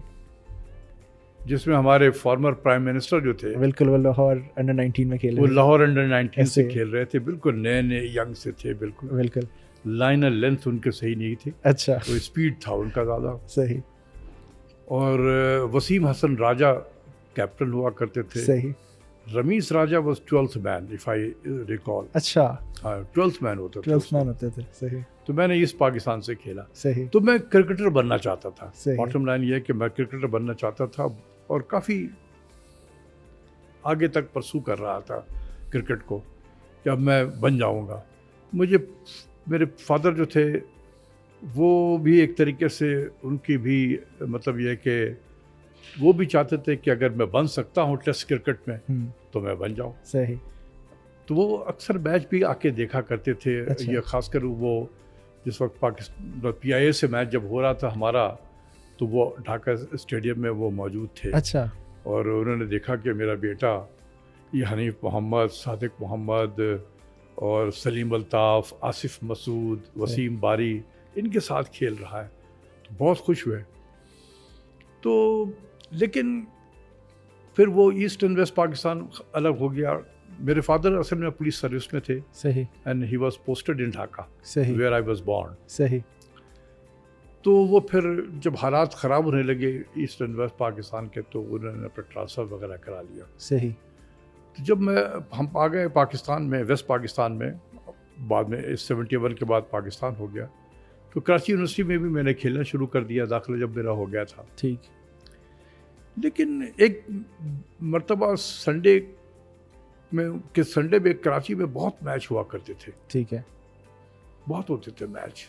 जिसमें हमारे फॉर्मर प्राइम मिनिस्टर जो थे, बिल्कुल, वो लाहौर अंडर-19 में खेल वो रहे थे। लाहौर अंडर-19 से खेल रहे थे। बिल्कुल नए यंग से थे, बिल्कुल। लाइन और लेंथ उनके सही नहीं थी। अच्छा। तो स्पीड था उनका ज़्यादा। सही। और वसीम हसन राजा कैप्टन हुआ करते थे। सही। Rameez Raja was 12th man, if I recall. अच्छा। हाँ, 12th मैन होता था। 12th मैन होते थे। सही। तो मैंने ईस्ट पाकिस्तान से खेला। सही। तो मैं क्रिकेटर बनना चाहता था। सही। बॉटम लाइन ये है कि मैं क्रिकेटर बनना चाहता था, और काफ़ी आगे तक परसू कर रहा था क्रिकेट को कि अब मैं बन जाऊंगा। मुझे मेरे फादर जो थे वो भी एक तरीके से, उनकी भी मतलब ये कि वो भी चाहते थे कि अगर मैं बन सकता हूँ टेस्ट क्रिकेट में तो मैं बन जाऊँ। सही। तो वो अक्सर मैच भी आके देखा करते थे। अच्छा। ये खासकर वो जिस वक्त पाकिस्तान PIA से मैच जब हो रहा था हमारा, तो वो ढाका स्टेडियम में वो मौजूद थे। अच्छा। और उन्होंने देखा कि मेरा बेटा ये हनीफ मोहम्मद, सादिक मोहम्मद और सलीम अल्ताफ़, आसिफ मसूद, वसीम बारी इनके साथ खेल रहा है, तो बहुत खुश हुए। तो लेकिन फिर वो ईस्ट एंड वेस्ट पाकिस्तान अलग हो गया। मेरे फादर असल में पुलिस सर्विस में थे। सही। And he was posted in Dhaka, सही, वेयर आई वाज बोर्न। सही। तो वो फिर जब हालात ख़राब होने लगे ईस्ट एंड वेस्ट पाकिस्तान के, तो उन्होंने अपना ट्रांसफ़र वगैरह करा लिया। सही। तो जब हम आ गए पाकिस्तान में, वेस्ट पाकिस्तान में, बाद में 71 के बाद पाकिस्तान हो गया, तो कराची यूनिवर्सिटी में भी मैंने खेलना शुरू कर दिया, दाखिला जब मेरा हो गया था। ठीक। लेकिन एक मर्तबा संडे में कराची में बहुत मैच हुआ करते थे। ठीक है। बहुत होते थे मैच,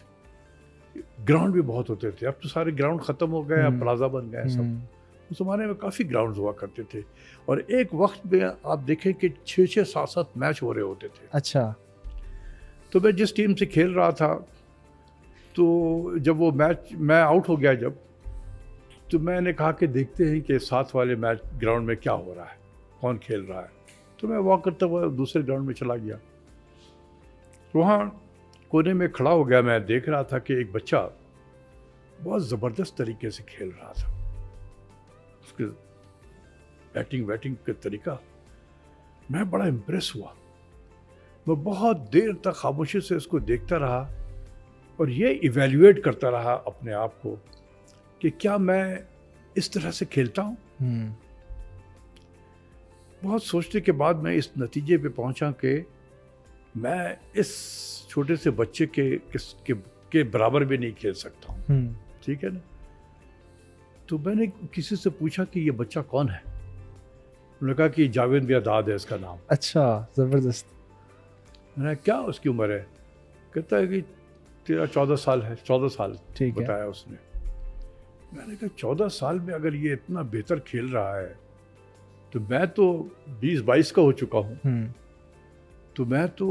ग्राउंड भी बहुत होते थे। अब तो सारे ग्राउंड ख़त्म हो गए, अब प्लाजा बन गए सब। उस ज़माने में काफ़ी ग्राउंड हुआ करते थे, और एक वक्त में आप देखें कि 6-6, 7-7 मैच हो रहे होते थे। अच्छा। तो मैं जिस टीम से खेल रहा था, तो जब वो मैच मैं आउट हो गया जब, तो मैंने कहा कि देखते हैं कि साथ वाले मैच ग्राउंड में क्या हो रहा है, कौन खेल रहा है। तो मैं वॉक करता हुआ दूसरे ग्राउंड में चला गया। वहाँ कोने में खड़ा हो गया, मैं देख रहा था कि एक बच्चा बहुत ज़बरदस्त तरीके से खेल रहा था। उसके बैटिंग का तरीका, मैं बड़ा इम्प्रेस हुआ। मैं बहुत देर तक खामोशी से उसको देखता रहा और ये इवेल्युएट करता रहा अपने आप को कि क्या मैं इस तरह से खेलता हूँ। बहुत सोचने के बाद मैं इस नतीजे पे पहुंचा कि मैं इस छोटे से बच्चे के बराबर भी नहीं खेल सकता हूँ। ठीक है ना। तो मैंने किसी से पूछा कि ये बच्चा कौन है। उन्होंने कहा कि जावेद बियादाद है इसका नाम। अच्छा, ज़बरदस्त। मैंने क्या उसकी उम्र है? कहता है कि तेरा 14 साल है। 14 साल ठीक है। बताया उसने। मैंने कहा 14 साल में अगर ये इतना बेहतर खेल रहा है तो मैं तो 20-22 का हो चुका हूँ। तो मैं तो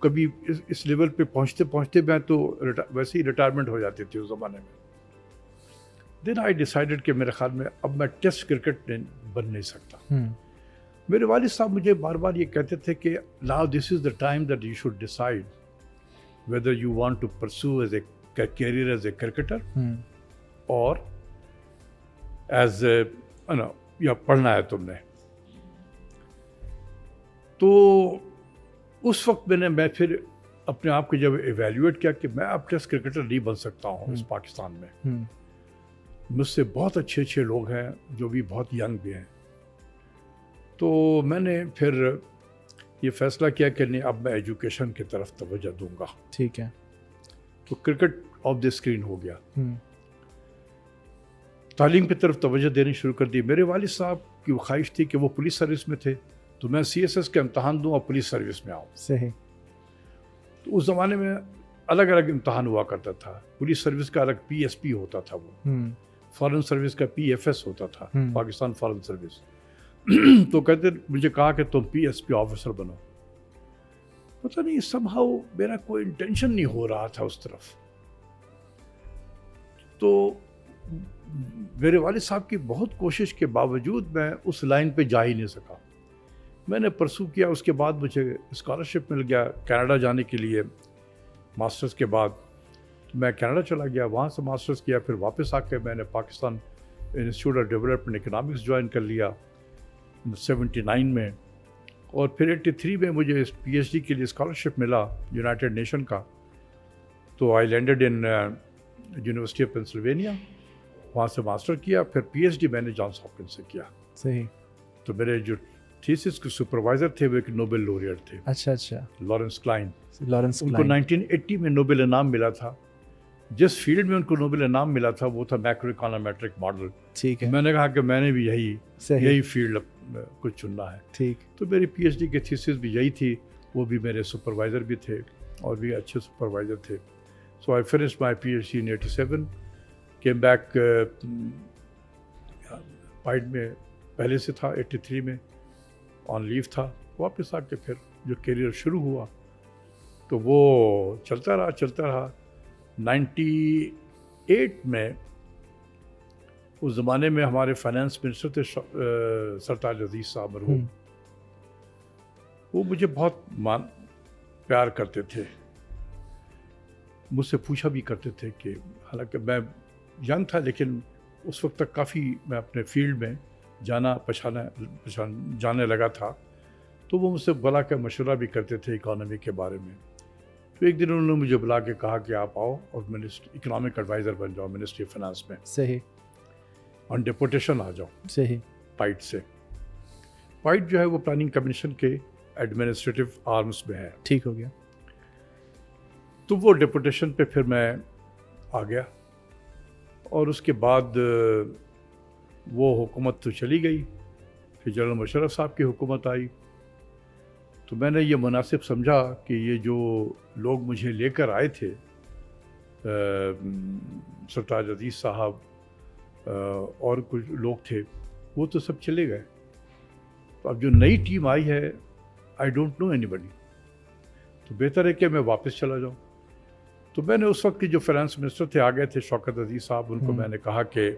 कभी इस लेवल पे पहुँचते पहुँचते मैं तो वैसे ही रिटायरमेंट हो जाती थी उस ज़माने में। देन आई डिसाइडेड कि मेरे ख्याल में अब मैं टेस्ट क्रिकेट बन नहीं सकता। मेरे वालिद साहब मुझे बार बार ये कहते थे कि now this is the time that you should decide whether you want to pursue as a career as a cricketer और एज या पढ़ना है तुमने। तो उस वक्त मैं फिर अपने आप को जब एवेल्युएट किया कि मैं अब टेस्ट क्रिकेटर नहीं बन सकता हूँ इस पाकिस्तान में। मुझसे बहुत अच्छे अच्छे लोग हैं जो भी बहुत यंग भी हैं। तो मैंने फिर ये फैसला किया कि नहीं, अब मैं एजुकेशन की तरफ तवज्जो दूंगा। ठीक है। तो क्रिकेट ऑफ द स्क्रीन हो गया। तालीम की तरफ तवज्जो देनी शुरू कर दी। मेरे वालिद साहब की वो ख्वाहिश थी कि वो पुलिस सर्विस में थे, तो मैं CSS के इम्तहान दूँ और पुलिस सर्विस में आऊँ। सही। तो उस ज़माने में अलग अलग इम्तहान हुआ करता था। पुलिस सर्विस का अलग PSP होता था, वो फॉरेन सर्विस का PFS होता था, पाकिस्तान फॉरेन सर्विस। तो कहते मुझे कहा कि तुम PSP ऑफिसर बनो। पता नहीं समहाउ मेरा कोई इंटेंशन नहीं हो रहा था उस तरफ। तो मेरे वालिद साहब की बहुत कोशिश के बावजूद मैं उस लाइन पे जा ही नहीं सका। मैंने परसू किया, उसके बाद मुझे स्कॉलरशिप मिल गया कनाडा जाने के लिए मास्टर्स के बाद। तो मैं कनाडा चला गया, वहाँ से मास्टर्स किया, फिर वापस आके मैंने Pakistan institute of development economics join कर लिया 79 में। और फिर 83 में मुझे PhD के लिए स्कॉलरशिप मिला यूनाइटेड नेशन का। तो आई landed in university of Pennsylvania, वहाँ से मास्टर किया। फिर PhD मैंने जॉन्स हॉपकिंस से किया। सही। तो मेरे जो थीसिस के सुपरवाइज़र थे वो एक नोबेल लॉरिएट थे। अच्छा। Lawrence Klein. उनको 1980 में नोबेल इनाम मिला था। जिस फील्ड में उनको नोबेल इनाम मिला था वो था मैक्रो इकोनोमेट्रिक मॉडल। ठीक है। मैंने कहा कि मैंने भी यही फील्ड कुछ चुनना है। ठीक। तो मेरी PhD की थीसिस भी यही थी। वो भी मेरे सुपरवाइज़र भी थे और भी अच्छे सुपरवाइज़र थे। So I finish my PhD in 87, came back PIDE में पहले से था, 83 में ऑन लीव था। वापस आके फिर जो करियर शुरू हुआ तो वो चलता रहा। 98 में उस ज़माने में हमारे फाइनेंस मिनिस्टर थे सरताज अजीज़ साहब मरहूम। वो मुझे बहुत प्यार करते थे, मुझसे पूछा भी करते थे कि हालांकि मैं यंग था लेकिन उस वक्त तक काफ़ी मैं अपने फील्ड में जाने लगा था। तो वो मुझसे बुला कर मशवरा भी करते थे इकोनॉमी के बारे में। तो एक दिन उन्होंने मुझे बुला के कहा कि आप आओ और इकोनॉमिक एडवाइज़र बन जाओ मिनिस्ट्री ऑफ फाइनेंस में। सही। ऑन डेपुटेशन आ जाओ। सही। पाइट से। पाइट जो है वो प्लानिंग कमीशन के एडमिनिस्ट्रेटिव आर्म्स में है। ठीक हो गया। तो वो डेपुटेशन पे फिर मैं आ गया और उसके बाद वो हुकूमत तो चली गई। फिर जनरल मुशर्रफ साहब की हुकूमत आई। तो मैंने ये मुनासिब समझा कि ये जो लोग मुझे लेकर आए थे सरताज अजीज़ साहब और कुछ लोग थे, वो तो सब चले गए। तो अब जो नई टीम आई है, आई डोंट नो एनीबडी। तो बेहतर है कि मैं वापस चला जाऊँ। तो मैंने उस वक्त के जो फाइनेंस मिनिस्टर थे, आ गए थे शौकत अजीज साहब, उनको मैंने कहा कि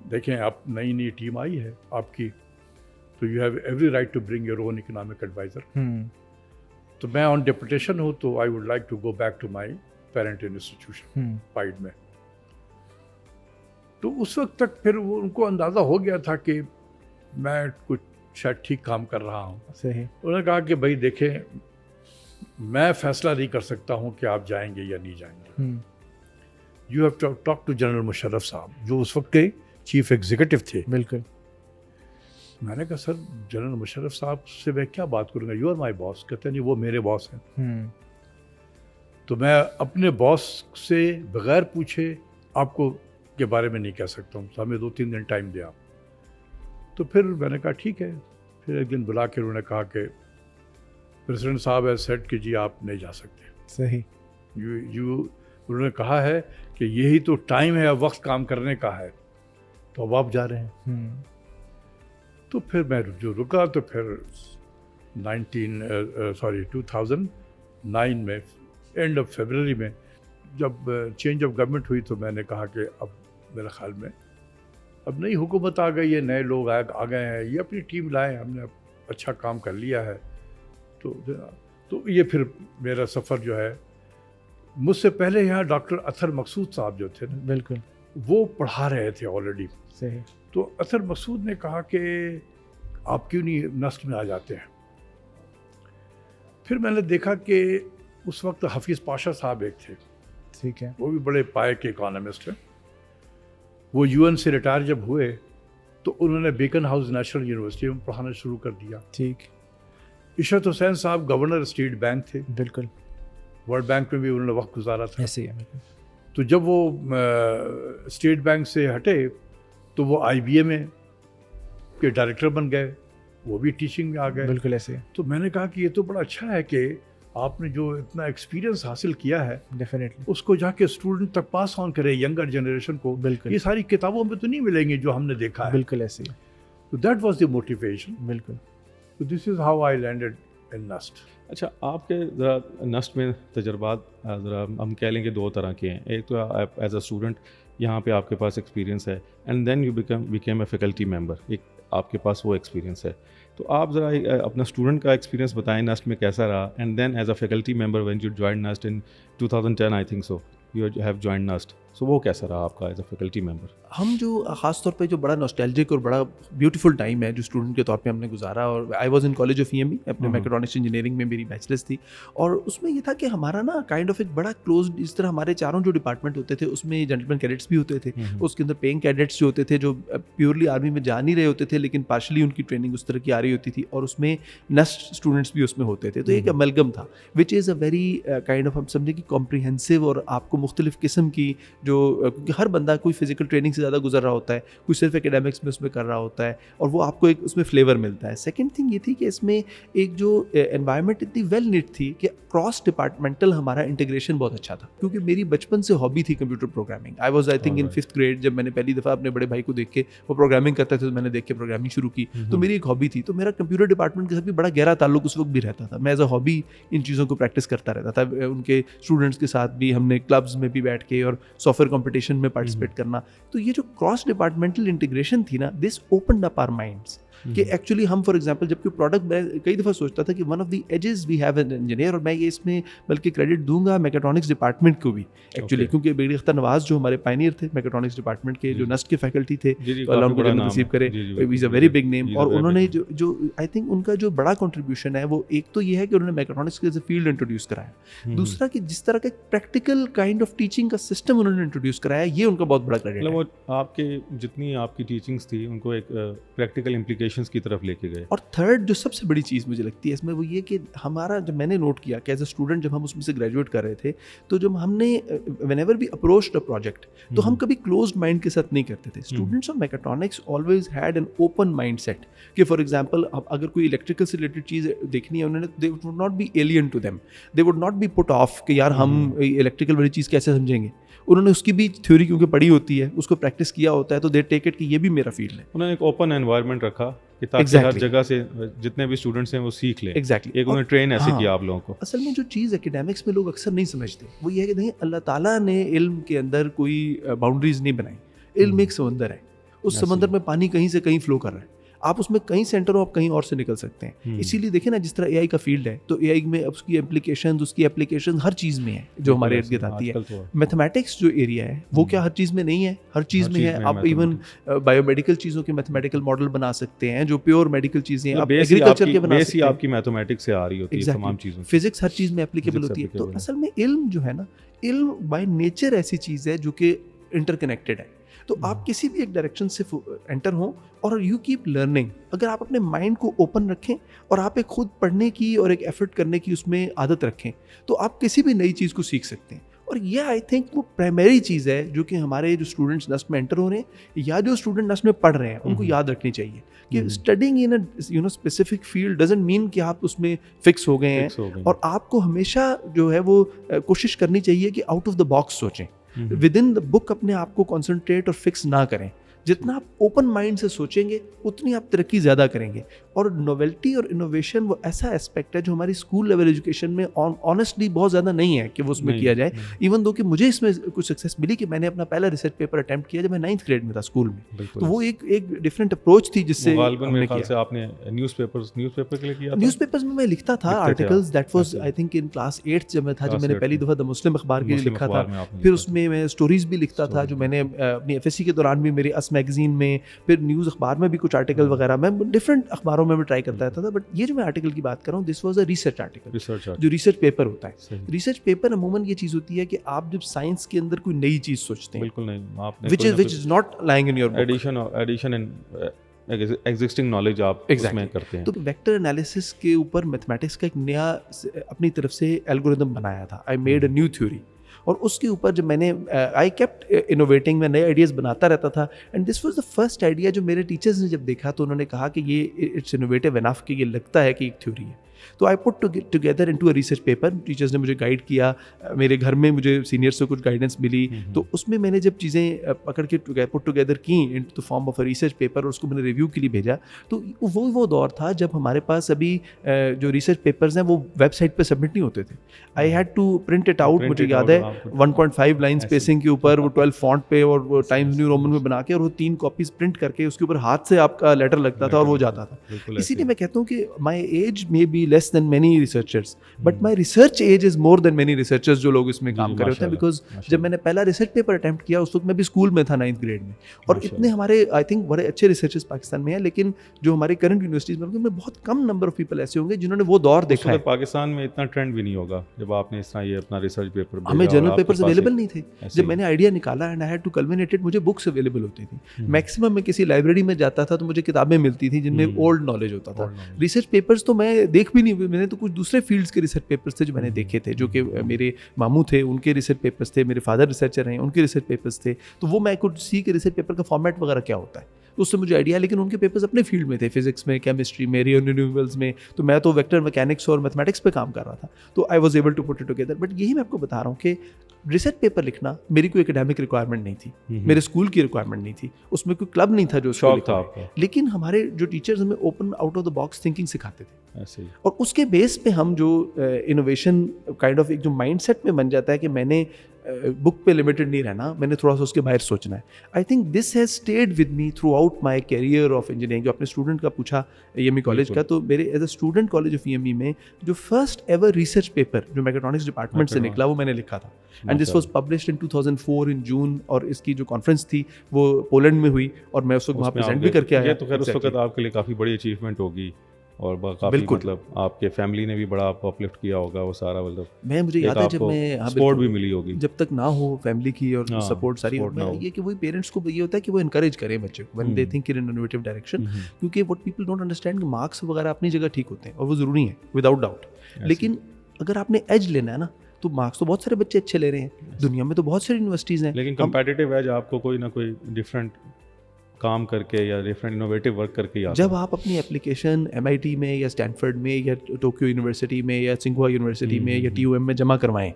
देखें, आप नई टीम आई है आपकी, तो you have every right to bring your own economic adviser. तो मैं ऑन डेपुटेशन हूँ, तो I would like to go back to my parent institution PIDE में। तो उस वक्त तक फिर वो उनको अंदाज़ा हो गया था कि मैं कुछ शायद ठीक काम कर रहा हूँ। सही। उन्होंने कहा कि भाई देखें, मैं फैसला नहीं कर सकता हूँ कि आप जाएंगे या नहीं जाएंगे। You have to talk to general Musharraf साहब, जो उस वक्त के चीफ एग्जीक्यूटिव थे। बिल्कुल। मैंने कहा सर, जनरल मुशर्रफ साहब से मैं क्या बात करूँगा, यू आर माई बॉस। कहते नहीं, वो मेरे बॉस हैं। तो मैं अपने बॉस से बगैर पूछे आपको के बारे में नहीं कह सकता हूँ, हमें 2-3 दिन टाइम दिया। तो फिर मैंने कहा ठीक है। फिर एक दिन बुला के उन्होंने कहा कि प्रेसिडेंट साहब है सेट कि जी आप नहीं जा सकते। सही। उन्होंने कहा है कि यही तो टाइम है, अब वक्त काम करने का है, तो अब आप जा रहे हैं। तो फिर मैं जो रुका, तो फिर 2009 में एंड ऑफ फरवरी में जब चेंज ऑफ गवर्नमेंट हुई, तो मैंने कहा कि अब मेरे ख्याल में अब नई हुकूमत आ गई है, नए लोग आ गए हैं, ये अपनी टीम लाए, हमने अच्छा काम कर लिया है। तो ये फिर मेरा सफ़र जो है, मुझसे पहले यहाँ डॉक्टर अथर मकसूद साहब जो थे, बिल्कुल, वो पढ़ा रहे थे ऑलरेडी। सही। तो अथर मकसूद ने कहा कि आप क्यों नहीं नस्ट में आ जाते हैं। फिर मैंने देखा कि उस वक्त हफीज़ पाशा साहब एक थे, ठीक है, वो भी बड़े पाए के इकोनॉमिस्ट हैं। वो यूएन से रिटायर जब हुए, तो उन्होंने बेकन हाउस नेशनल यूनिवर्सिटी में पढ़ाना शुरू कर दिया। ठीक। इशरत हुसैन साहब गवर्नर स्टेट बैंक थे, बिल्कुल, वर्ल्ड बैंक में भी उन्होंने वक्त गुजारा था। ऐसे ही है। तो जब वो स्टेट बैंक से हटे, तो वो IBA में के डायरेक्टर बन गए, वो भी टीचिंग में आ गए। बिल्कुल ऐसे है। तो मैंने कहा कि ये तो बड़ा अच्छा है कि आपने जो इतना एक्सपीरियंस हासिल किया है, डेफिनेटली उसको जाके स्टूडेंट तक पास ऑन करे, यंगर जनरेशन को। बिल्कुल, ये सारी किताबों में तो नहीं मिलेंगी जो हमने देखा है। बिल्कुल ऐसे ही। तो दैट वाज द मोटिवेशन। बिल्कुल। तो this is how I landed in NUST. अच्छा, आपके ज़रा नस्ट में तजर्बात ज़रा हम कह लेंगे 2 तरह के हैं। एक तो आप एज अ स्टूडेंट यहाँ पे आपके पास एक्सपीरियंस है, and then you became a faculty member, एक आपके पास वो एक्सपीरियंस है। तो आप ज़रा अपना स्टूडेंट का एक्सपीरियंस बताएं नस्ट में कैसा रहा, and then as a faculty member when you join NUST in 2010 I think so you have join NUST, so वो कैसा रहा आपका एज अ फैकल्टी मेंबर? हम जो ख़ास तौर पे जो बड़ा नॉस्टैल्जिक और बड़ा ब्यूटीफुल टाइम है जो स्टूडेंट के तौर पे हमने गुजारा, और I was in college of EME, अपने मैकेट्रॉनिक्स इंजीनियरिंग में मेरी बैचलर्स थी, और उसमें ये था कि हमारा ना काइंड ऑफ एक बड़ा क्लोज्ड, इस तरह हमारे चारों जो डिपार्टमेंट होते थे उसमें जेंटलमैन कैडेट्स भी होते थे, उसके अंदर पेइंग कैडेट्स जो होते थे जो प्योरली आर्मी में जा नहीं रहे होते थे लेकिन पार्शली उनकी ट्रेनिंग उस तरह की आ रही होती थी, और उसमें नस्ट स्टूडेंट्स भी उसमें होते थे। तो एक अमलगम था which is a very kind of, हम समझे कि कॉम्प्रिहेंसिव, और आपको मुख्तलिफ किस्म की जो, क्योंकि हर बंदा कोई फिजिकल ट्रेनिंग से ज़्यादा गुजर रहा होता है, कोई सिर्फ एकेडमिक्स में उसमें कर रहा होता है, और वो आपको एक उसमें फ्लेवर मिलता है। सेकंड थिंग ये थी कि इसमें एक जो एनवायरनमेंट इतनी वेल निट थी कि क्रॉस डिपार्टमेंटल हमारा इंटीग्रेशन बहुत अच्छा था, क्योंकि मेरी बचपन से हॉबी थी computer programming. I was I think in 5th grade, जब मैंने पहली दफ़ा अपने बड़े भाई को देख के, वो प्रोग्रामिंग करते थे तो मैंने देख के प्रोग्रामिंग शुरू की, तो मेरी एक हॉबी थी। तो मेरा कंप्यूटर डिपार्टमेंट के साथ भी बड़ा गहरा ताल्लुक उस वक्त भी रहता था। मैं एज अ हॉबी इन चीज़ों को प्रैक्टिस करता रहता था, उनके स्टूडेंट्स के साथ भी हमने क्लब्स में भी बैठ के और सॉफ्टवेयर कॉम्पिटिशन में पार्टिसिपेट करना। तो ये जो क्रॉस डिपार्टमेंटल इंटीग्रेशन थी ना, this opened up our minds कि एक्चुअली हम फॉर एग्जांपल जब कोई प्रोडक्ट, मैं कई दफ़ा सोचता था कि one of the edges we have an engineer, और मैं ये इसमें बल्कि क्रेडिट दूंगा मैकेट्रॉनिक्स डिपार्टमेंट को भी एक्चुअली, क्योंकि बेगड़ी अख्तर नवाज जो हमारे पायनियर थे मैकेट्रॉनिक्स डिपार्टमेंट के, जो नस्ट के फैकल्टी थे, अल्लाह उनको जन्नत नसीब करे, is a very big name. और उन्होंने जो आई थिंक उनका जो बड़ा कंट्रीब्यूशन है, वो एक तो ये है कि उन्होंने मैकेट्रॉनिक्स के एज अ फील्ड इंट्रोड्यूस कराया, दूसरा कि जिस तरह का प्रैक्टिकल काइंड ऑफ टीचिंग का सिस्टम उन्होंने इंट्रोड्यूस कराया, ये उनका बहुत बड़ा क्रेडिट है। वो आपके जितनी आपकी टीचिंग्स थी उनको एक प्रैक्टिकल इम्प्लीकेशंस की तरफ लेके गए। और थर्ड जो सबसे बड़ी चीज़ मुझे लगती है इसमें, वो ये कि हमारा, जब मैंने नोट किया कि एज अ स्टूडेंट जब हम उसमें से ग्रेजुएट कर रहे थे, तो जब हमने whenever we approached a project, तो हम कभी क्लोज्ड माइंड के साथ नहीं करते थे। Students of mechatronics always had an open mind set कि फॉर एग्जांपल अगर कोई इलेक्ट्रिकल से रिलेटेड चीज़ देखनी है उन्होंने, they would not be alien to them, they would not be put off कि यार हम इलेक्ट्रिकल वाली चीज़ कैसे समझेंगे। उन्होंने उसकी भी थ्योरी क्योंकि पढ़ी होती है, उसको प्रैक्टिस किया होता है, तो दे टेक इट कि ये भी मेरा फील्ड है। उन्होंने एक ओपन एनवायरनमेंट रखा कि ताकि हर Exactly. जगह से जितने भी स्टूडेंट्स हैं वो सीख लें। एग्जैक्टली एक उन्हें ट्रेन ऐसे हाँ। किया आप लोगों को। असल में जो चीज़ एकेडमिक्स में लोग अक्सर नहीं समझते वो ये है कि नहीं, अल्लाह ताला ने इल्म के अंदर कोई बाउंड्रीज नहीं बनाई। इल्म एक समंदर है, उस ऐसे समंदर ही। में पानी कहीं से कहीं फ्लो कर रहा है, आप उसमें कहीं सेंटर हो, आप कहीं और से निकल सकते हैं। इसीलिए देखिए ना, जिस तरह एआई का फील्ड है, तो एआई में उसकी एप्लीकेशंस, उसकी एप्लीकेशन हर चीज़ में है जो हमारे इर्द गिर्द आती है। आजकल तो मैथमेटिक्स जो एरिया है वो क्या हर चीज़ में नहीं है? हर चीज़ में है। आप इवन बायोमेडिकल चीज़ों के मैथमेटिकल मॉडल बना सकते हैं जो प्योर मेडिकल चीज़ें हैं, आप एग्रीकल्चर के बना बेस ही सकते हैं। आपकी मैथमेटिक्स से आ रही होती है Exactly. तमाम चीज़ों की। फिजिक्स हर चीज़ में एप्लीकेबल Physics होती है। तो applicable है। असल में इल्म जो है ना, इल्म बाय नेचर ऐसी चीज़ है जो कि इंटरकनेक्टेड है। तो आप किसी भी एक डायरेक्शन से एंटर हों और यू कीप लर्निंग। अगर आप अपने माइंड को ओपन रखें और आप एक खुद पढ़ने की और एक एफर्ट करने की उसमें आदत रखें, तो आप किसी भी नई चीज़ को सीख सकते हैं। और ये आई थिंक वो प्राइमरी चीज़ है जो कि हमारे जो स्टूडेंट्स नस्ट में एंटर हो रहे हैं या जो स्टूडेंट नस्ट में पढ़ रहे हैं उनको याद रखनी चाहिए कि studying in a specific field doesn't mean कि आप उसमें फिक्स हो गए हैं। और आपको हमेशा जो है वो कोशिश करनी चाहिए कि आउट ऑफ द बॉक्स सोचें, विद इन द बुक अपने आप को कॉन्सेंट्रेट और फिक्स ना करें। जितना आप ओपन माइंड से सोचेंगे उतनी आप तरक्की ज़्यादा करेंगे। और नोवेल्टी और इनोवेशन वो ऐसा एस्पेक्ट है जो हमारी स्कूल लेवल एजुकेशन में ऑनेस्टली बहुत ज़्यादा नहीं है कि वो उसमें किया जाए। इवन दो कि मुझे इसमें कुछ सक्सेस मिली कि मैंने अपना पहला रिसर्च पेपर अटैम्प्ट किया जब मैं 9th ग्रेड में था स्कूल में। तो वो एक डिफरेंट अप्रोच थी जिससे मेरे ख्याल से आपने न्यूज़पेपर के लिए किया था। न्यूज़पेपर्स में मैं लिखता था articles. That was I think in class 8th जब मैं था, जब मैंने पहली दफ़ा द मुस्लिम अखबार के लिए लिखा था। फिर उसमें मैं स्टोरीज भी लिखता था जो मैंने अपनी FSC के दौरान भी मेरे अस मैगजीन में, फिर न्यूज़ अखबार में भी कुछ आर्टिकल वगैरह मैं डिफरेंट अखबारों में ट्राई करता रहता था। बट ये जो मैं आर्टिकल की बात कर रहा हूँ, this was a research article, जो रिसर्च पेपर होता है। रिसर्च पेपर अमूमन ये चीज़ होती है कि आप जब साइंस के अंदर कोई नई चीज़ सोचते हैं, बिल्कुल नहीं, आपने which is not lying in your book, addition and existing knowledge आप उसमें करते हैं। तो वेक्टर एनालिसिस के ऊपर मैथमेटिक्स का एक नया अपनी तरफ से एल्गोरिदम बनाया था। I made a new theory, और उसके ऊपर जब मैंने आई केप्ट इनोवेटिंग, मैं नए आइडियाज़ बनाता रहता था। And this was the first idea जो मेरे टीचर्स ने जब देखा तो उन्होंने कहा कि ये इट्स इनोवेटिव इनफ कि ये लगता है कि एक थ्योरी है। तो I put together into a research paper. Teachers ने मुझे गाइड किया, मेरे घर में मुझे सीनियर से कुछ गाइडेंस मिली। तो उसमें मैंने जब चीज़ें पकड़ के पुट टुगेदर की in the form of a research paper और उसको मैंने रिव्यू के लिए भेजा। तो वो दौर था जब हमारे पास अभी जो रिसर्च पेपर्स हैं वो वेबसाइट पर सबमिट नहीं होते थे। I had to print it out. मुझे याद है 1.5 लाइन स्पेसिंग के ऊपर वो 12 फॉन्ट पे और वो टाइम्स न्यू रोमन में बना के और वो 3 कॉपीज प्रिंट करके उसके ऊपर हाथ से आपका लेटर लगता था और वो जाता था। इसीलिए मैं कहता हूँ कि my age may be less than many researchers, but my research age is more than many researchers जो लोग इसमें काम कर रहे होते हैं। बिकॉज जब मैंने पहला रिसर्च पेपर अटैम्प्ट किया उस वक्त मैं भी स्कूल में था 9th ग्रेड में, और इतने हमारे आई थिंक बड़े अच्छे रिसर्चर्स पाकिस्तान में हैं, लेकिन जो हमारे करंट यूनिवर्सिटीज में उनमें बहुत कम नंबर ऑफ पीपल ऐसे होंगे जिन्होंने वो दौर देखा है। पाकिस्तान में इतना ट्रेंड भी नहीं होगा जब आपने इस तरह ये अपना रिसर्च पेपर, हमें जर्नल पेपर्स अवेलेबल नहीं थे। जब मैंने आइडिया निकाला and I had to culminate it, मुझे बुक्स अवेलेबल होती थी। मैक्सिमम मैं किसी लाइब्रेरी में जाता था तो मुझे किताबें मिलती थी जिनमें ओल्ड नॉलेज होता था। रिसर्च पेपर्स तो मैं देख भी नहीं, मैंने तो कुछ दूसरे फील्ड्स के रिसर्च पेपर्स थे जो मैंने देखे थे, जो कि मेरे मामू थे उनके रिसर्च पेपर्स थे, मेरे फादर रिसर्चर हैं उनके रिसर्च पेपर्स थे। तो वो मैं कुड सी के रिसर्च पेपर का फॉर्मेट वगैरह क्या होता है उससे मुझे आइडिया, लेकिन उनके पेपर्स अपने फील्ड में थे, फिजिक्स में, केमिस्ट्री में, रिन्यूएबल्स में। तो मैं तो वेक्टर मैकेनिक्स और मैथमेटिक्स पे काम कर रहा था, तो I was able to put it together. But यही मैं आपको बता रहा हूँ कि रिसर्च पेपर लिखना मेरी कोई एकेडमिक रिक्वायरमेंट नहीं थी, मेरे स्कूल की रिक्वायरमेंट नहीं थी, उसमें कोई क्लब नहीं था जो शौक था आपका। लेकिन हमारे जो टीचर्स हमें open out of the box thinking सिखाते थे ऐसे, और उसके बेस पे हम जो इनोवेशन काइंड ऑफ एक जो माइंडसेट में बन जाता है कि मैंने बुक पे लिमिटेड नहीं रहना, मैंने थोड़ा सा उसके बाहर सोचना है। I think this has stayed with me through out my carrier of engineering. जो अपने स्टूडेंट का पूछा EME कॉलेज का, तो मेरे as a student college of EME में जो फर्स्ट एवर रिसर्च पेपर जो मैकेट्रॉनिक्स डिपार्टमेंट से निकला वो मैंने लिखा था। And this was published in 2004 in June, और इसकी जो कॉन्फ्रेंस थी वो पोलैंड में हुई और मैं उस वक्त वहाँ प्रेजेंट भी करके आया। ये तो खैर उस वक्त आपके लिए काफ़ी बड़ी अचीवमेंट होगी और काफ़ी मतलब आपके फैमिली ने भी बड़ा आपको अपलिफ्ट किया होगा वो सारा, मतलब मुझे याद है जब मैं सपोर्ट भी मिली होगी। जब तक ना हो फैमिली की और सपोर्ट सारी, ये कि वही पेरेंट्स को ये होता है कि वो इनकरेज करें बच्चे को when they think in innovative direction, क्योंकि व्हाट पीपल डोंट अंडरस्टैंड कि मार्क्स वगैरह अपनी जगह ठीक होते हैं और वो ज़रूरी है विदाउट डाउट, लेकिन अगर आपने एज लेना है ना तो मार्क्स तो बहुत सारे बच्चे अच्छे ले रहे हैं, दुनिया में तो बहुत सारी यूनिवर्सिटीज़ हैं, लेकिन कंपेटिटिव एज आपको कोई ना कोई डिफरेंट काम करके या डिफरेंट इनोवेटिव वर्क करके ही आता है। जब आप अपनी एप्लीकेशन MIT में या स्टैनफोर्ड में या टोक्यो यूनिवर्सिटी में या सिंघुआ यूनिवर्सिटी में या TUM में जमा करवाएं,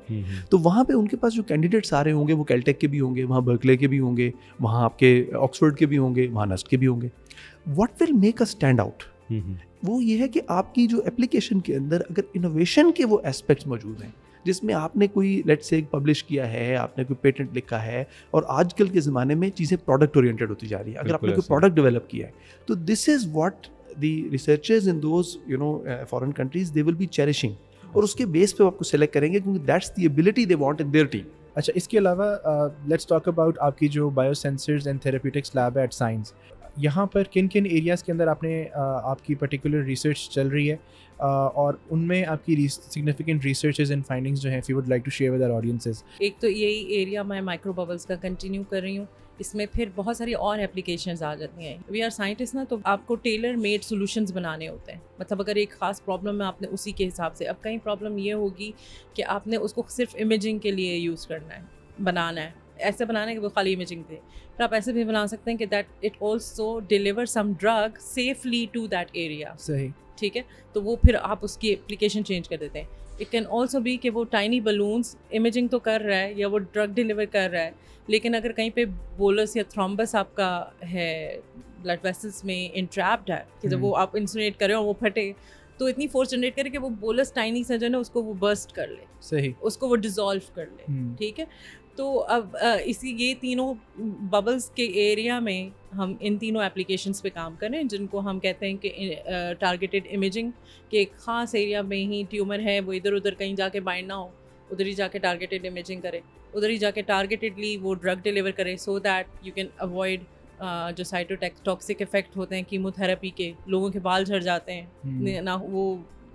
तो वहाँ पे उनके पास जो कैंडिडेट्स आ रहे होंगे वो कैलटेक के भी होंगे, वहाँ बर्कले के भी होंगे, वहाँ आपके ऑक्सफोर्ड के भी होंगे, वहाँ नस्ट के भी होंगे। What will make us stand out, वो ये है कि आपकी जो एप्लीकेशन के अंदर अगर इनोवेशन के वो एस्पेक्ट्स मौजूद हैं जिसमें आपने कोई लेट्स से पब्लिश किया है, आपने कोई पेटेंट लिखा है, और आजकल के ज़माने में चीज़ें प्रोडक्ट ओरिएंटेड होती जा रही है, अगर आपने कोई प्रोडक्ट डेवलप किया है तो this is what the researchers in those foreign countries they will be cherishing, और उसके बेस पे आपको सेलेक्ट करेंगे क्योंकि that's the ability they want in their team. अच्छा, इसके अलावा लेट्स टॉक अबाउट आपकी जो बायोसेंसर्स एंड थेरेप्यूटिक्स लैब है एट साइंस, यहाँ पर किन किन एरियाज़ के अंदर आपने आपकी पर्टिकुलर रिसर्च चल रही है और उनमें आपकी सिग्निफिकेंट रिसर्चेस एंड फाइंडिंग्स जो हैं if you would like to share with our audiences. एक तो यही एरिया मैं माइक्रो बबल्स का कंटिन्यू कर रही हूँ, इसमें फिर बहुत सारी और एप्लीकेशंस आ जाती हैं। वी आर साइंटिस्ट ना, तो आपको टेलर मेड सॉल्यूशंस बनाने होते हैं, मतलब अगर एक ख़ास प्रॉब्लम है आपने उसी के हिसाब से, अब कहीं प्रॉब्लम ये होगी कि आपने उसको सिर्फ इमेजिंग के लिए यूज़ करना है, बनाना है, ऐसे बनाना है कि वो खाली इमेजिंग थे, फिर आप ऐसे भी बना सकते हैं कि that it also deliver some drug safely to that area. सही, ठीक है, तो वो फिर आप उसकी एप्लीकेशन चेंज कर देते हैं। इट कैन ऑल्सो बी कि वो टाइनी बलून्स इमेजिंग तो कर रहा है या वो ड्रग डिलीवर कर रहा है, लेकिन अगर कहीं पे बोलस या थ्रोम्बस आपका है ब्लड वेसल्स में इंट्रैप्ड है कि जब वो आप इंसुलेट करें और वो फटे तो इतनी फोर्स जनरेट करे कि वो बोलस टाइनी सा जो है उसको वो बर्स्ट कर ले, सही, उसको वो डिज़ोल्व कर ले। ठीक है, तो अब इसी ये तीनों बबल्स के एरिया में हम इन तीनों एप्लीकेशंस पे काम कर रहे हैं, जिनको हम कहते हैं कि टारगेटेड इमेजिंग, कि एक ख़ास एरिया में ही ट्यूमर है, वो इधर उधर कहीं जाके बाइंड ना हो, उधर ही जाके टारगेटेड इमेजिंग करे, उधर ही जाके टारगेटेडली वो ड्रग डिलीवर करे, so that you can avoid जो साइटोटॉक्सिक इफेक्ट होते हैं कीमोथेरेपी के, लोगों के बाल झड़ जाते हैं ना, वो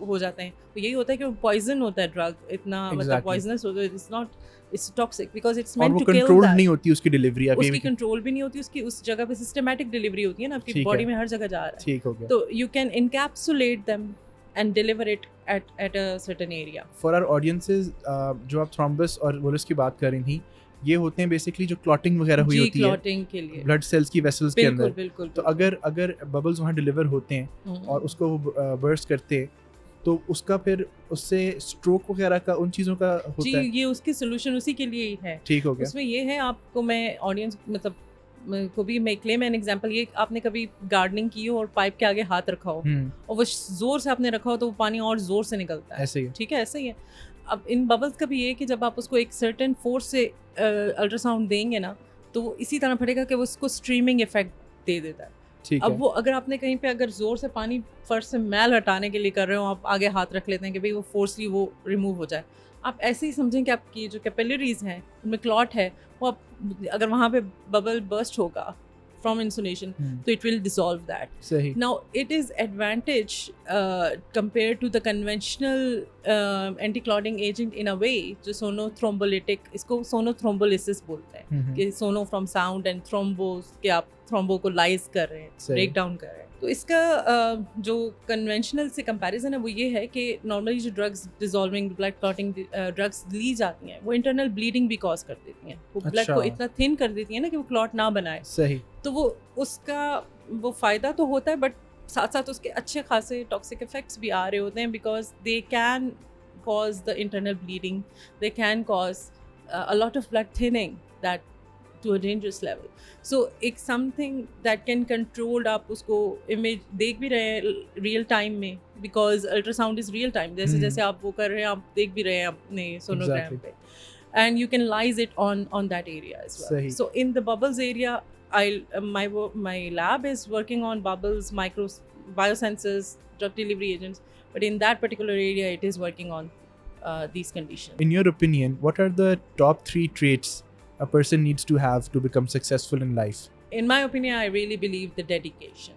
हो जाते हैं, तो यही होता है कि वो पॉइजन होता है ड्रग, इतना मतलब पॉइजनस होता है, it's not, it's toxic because it's meant to kill that. Control नहीं होती उसकी डिलीवरी, उसकी कंट्रोल भी नहीं होती, उसकी उस जगह पे सिस्टमैटिक डिलीवरी होती है ना, आपकी बॉडी में हर जगह जा रहा है, ठीक हो गया, तो you can encapsulate them and deliver it at a certain area. For our audiences, जो आप थ्रोम्बस और बोलस की बात कर रही थी, ये होते हैं बेसिकली जो क्लॉटिंग वगैरह हुई होती है क्लॉटिंग के लिए ब्लड सेल्स की वेसल्स के अंदर, बिल्कुल, तो अगर बबल्स वहाँ डिलीवर होते हैं और उसको बर्स्ट करते तो उसका फिर उससे स्ट्रोक वगैरह का उन चीज़ों का होता जी, है। ये उसकी सोल्यूशन उसी के लिए ही है। ठीक हो गया, उसमें ये है, आपको मैं ऑडियंस मतलब को भी मैं क्लेम एन एग्जांपल, ये आपने कभी गार्डनिंग की हो और पाइप के आगे हाथ रखा हो और वो जोर से आपने रखा हो तो वो पानी और जोर से निकलता है, ऐसे ही, ठीक है, ऐसे ही है। अब इन बबल्स का भी ये है कि जब आप उसको एक सर्टेन फोर्स से अल्ट्रासाउंड देंगे ना, तो वो इसी तरह फटेगा कि वो उसको स्ट्रीमिंग इफेक्ट दे देता है। अब वो अगर आपने कहीं पे अगर जोर से पानी फर्श से मैल हटाने के लिए कर रहे हो, आप आगे हाथ रख लेते हैं कि भाई वो फोर्सली वो रिमूव हो जाए, आप ऐसे ही समझें कि आपकी जो कैपिलरीज हैं उनमें क्लॉट है, वो आप अगर वहाँ पे बबल बर्स्ट होगा from insulation, so it will dissolve that. Sahi. Now it is advantage compared to the conventional anti-clotting agent in a way, जो sonothrombolytic, इसको sonothrombolysis बोलते हैं, कि sono from sound and thrombos, कि आप थ्रोम्बो को lies कर रहे हैं, ब्रेक डाउन कर रहे हैं। तो इसका जो कन्वेंशनल से कंपैरिजन है वो ये है कि नॉर्मली जो drugs dissolving blood clotting drugs ली जाती हैं वो इंटरनल ब्लीडिंग भी कॉज कर देती हैं, वो ब्लड को इतना थिन कर देती हैं ना कि वो क्लॉट ना बनाए। सही, तो वो उसका वो फ़ायदा तो होता है, बट साथ साथ उसके अच्छे खासे टॉक्सिक इफेक्ट्स भी आ रहे होते हैं, because they can cause the internal bleeding, they can cause a lot of blood thinning that to a dangerous level. So एक something that can controlled, आप उसको इमेज देख भी रहे हैं रियल टाइम में, because ultrasound is real time, जैसे जैसे आप वो कर रहे हैं आप देख भी रहे हैं अपने सोनोग्राम पे, and you can lyse it on that area as well. Sahi. So in the bubbles area, my lab is working on bubbles, micros, biosensors, drug delivery agents, but in that particular area it is working on these conditions. In your opinion, what are the top 3 traits a person needs to have to become successful in life? In my opinion, I really believe the dedication,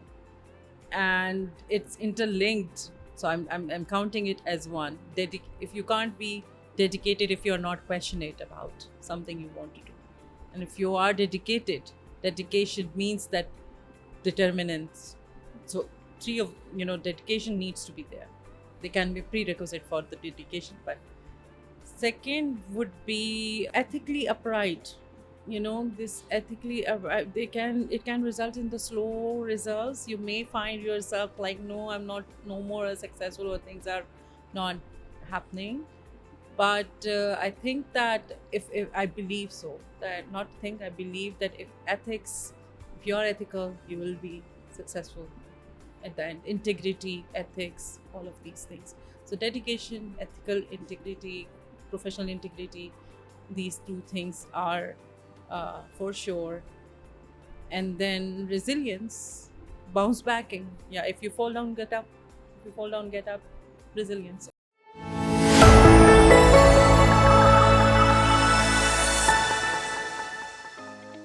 and it's interlinked. So I'm counting it as one. If you can't be dedicated, if you're not passionate about something you want to do, and if you are dedicated, dedication means that determinants. So 3 of dedication needs to be there. They can be prerequisite for the dedication, but second would be ethically upright. This ethically upright, it can result in the slow results. You may find yourself like, no, I'm not no more as successful, or things are not happening. But I think that if I believe so, that not think, I believe that if you're ethical, you will be successful at the end. Integrity, ethics, all of these things. So dedication, ethical integrity, professional integrity, these two things are for sure. And then resilience, bounce backing. Yeah, if you fall down, get up. If you fall down, get up. Resilience.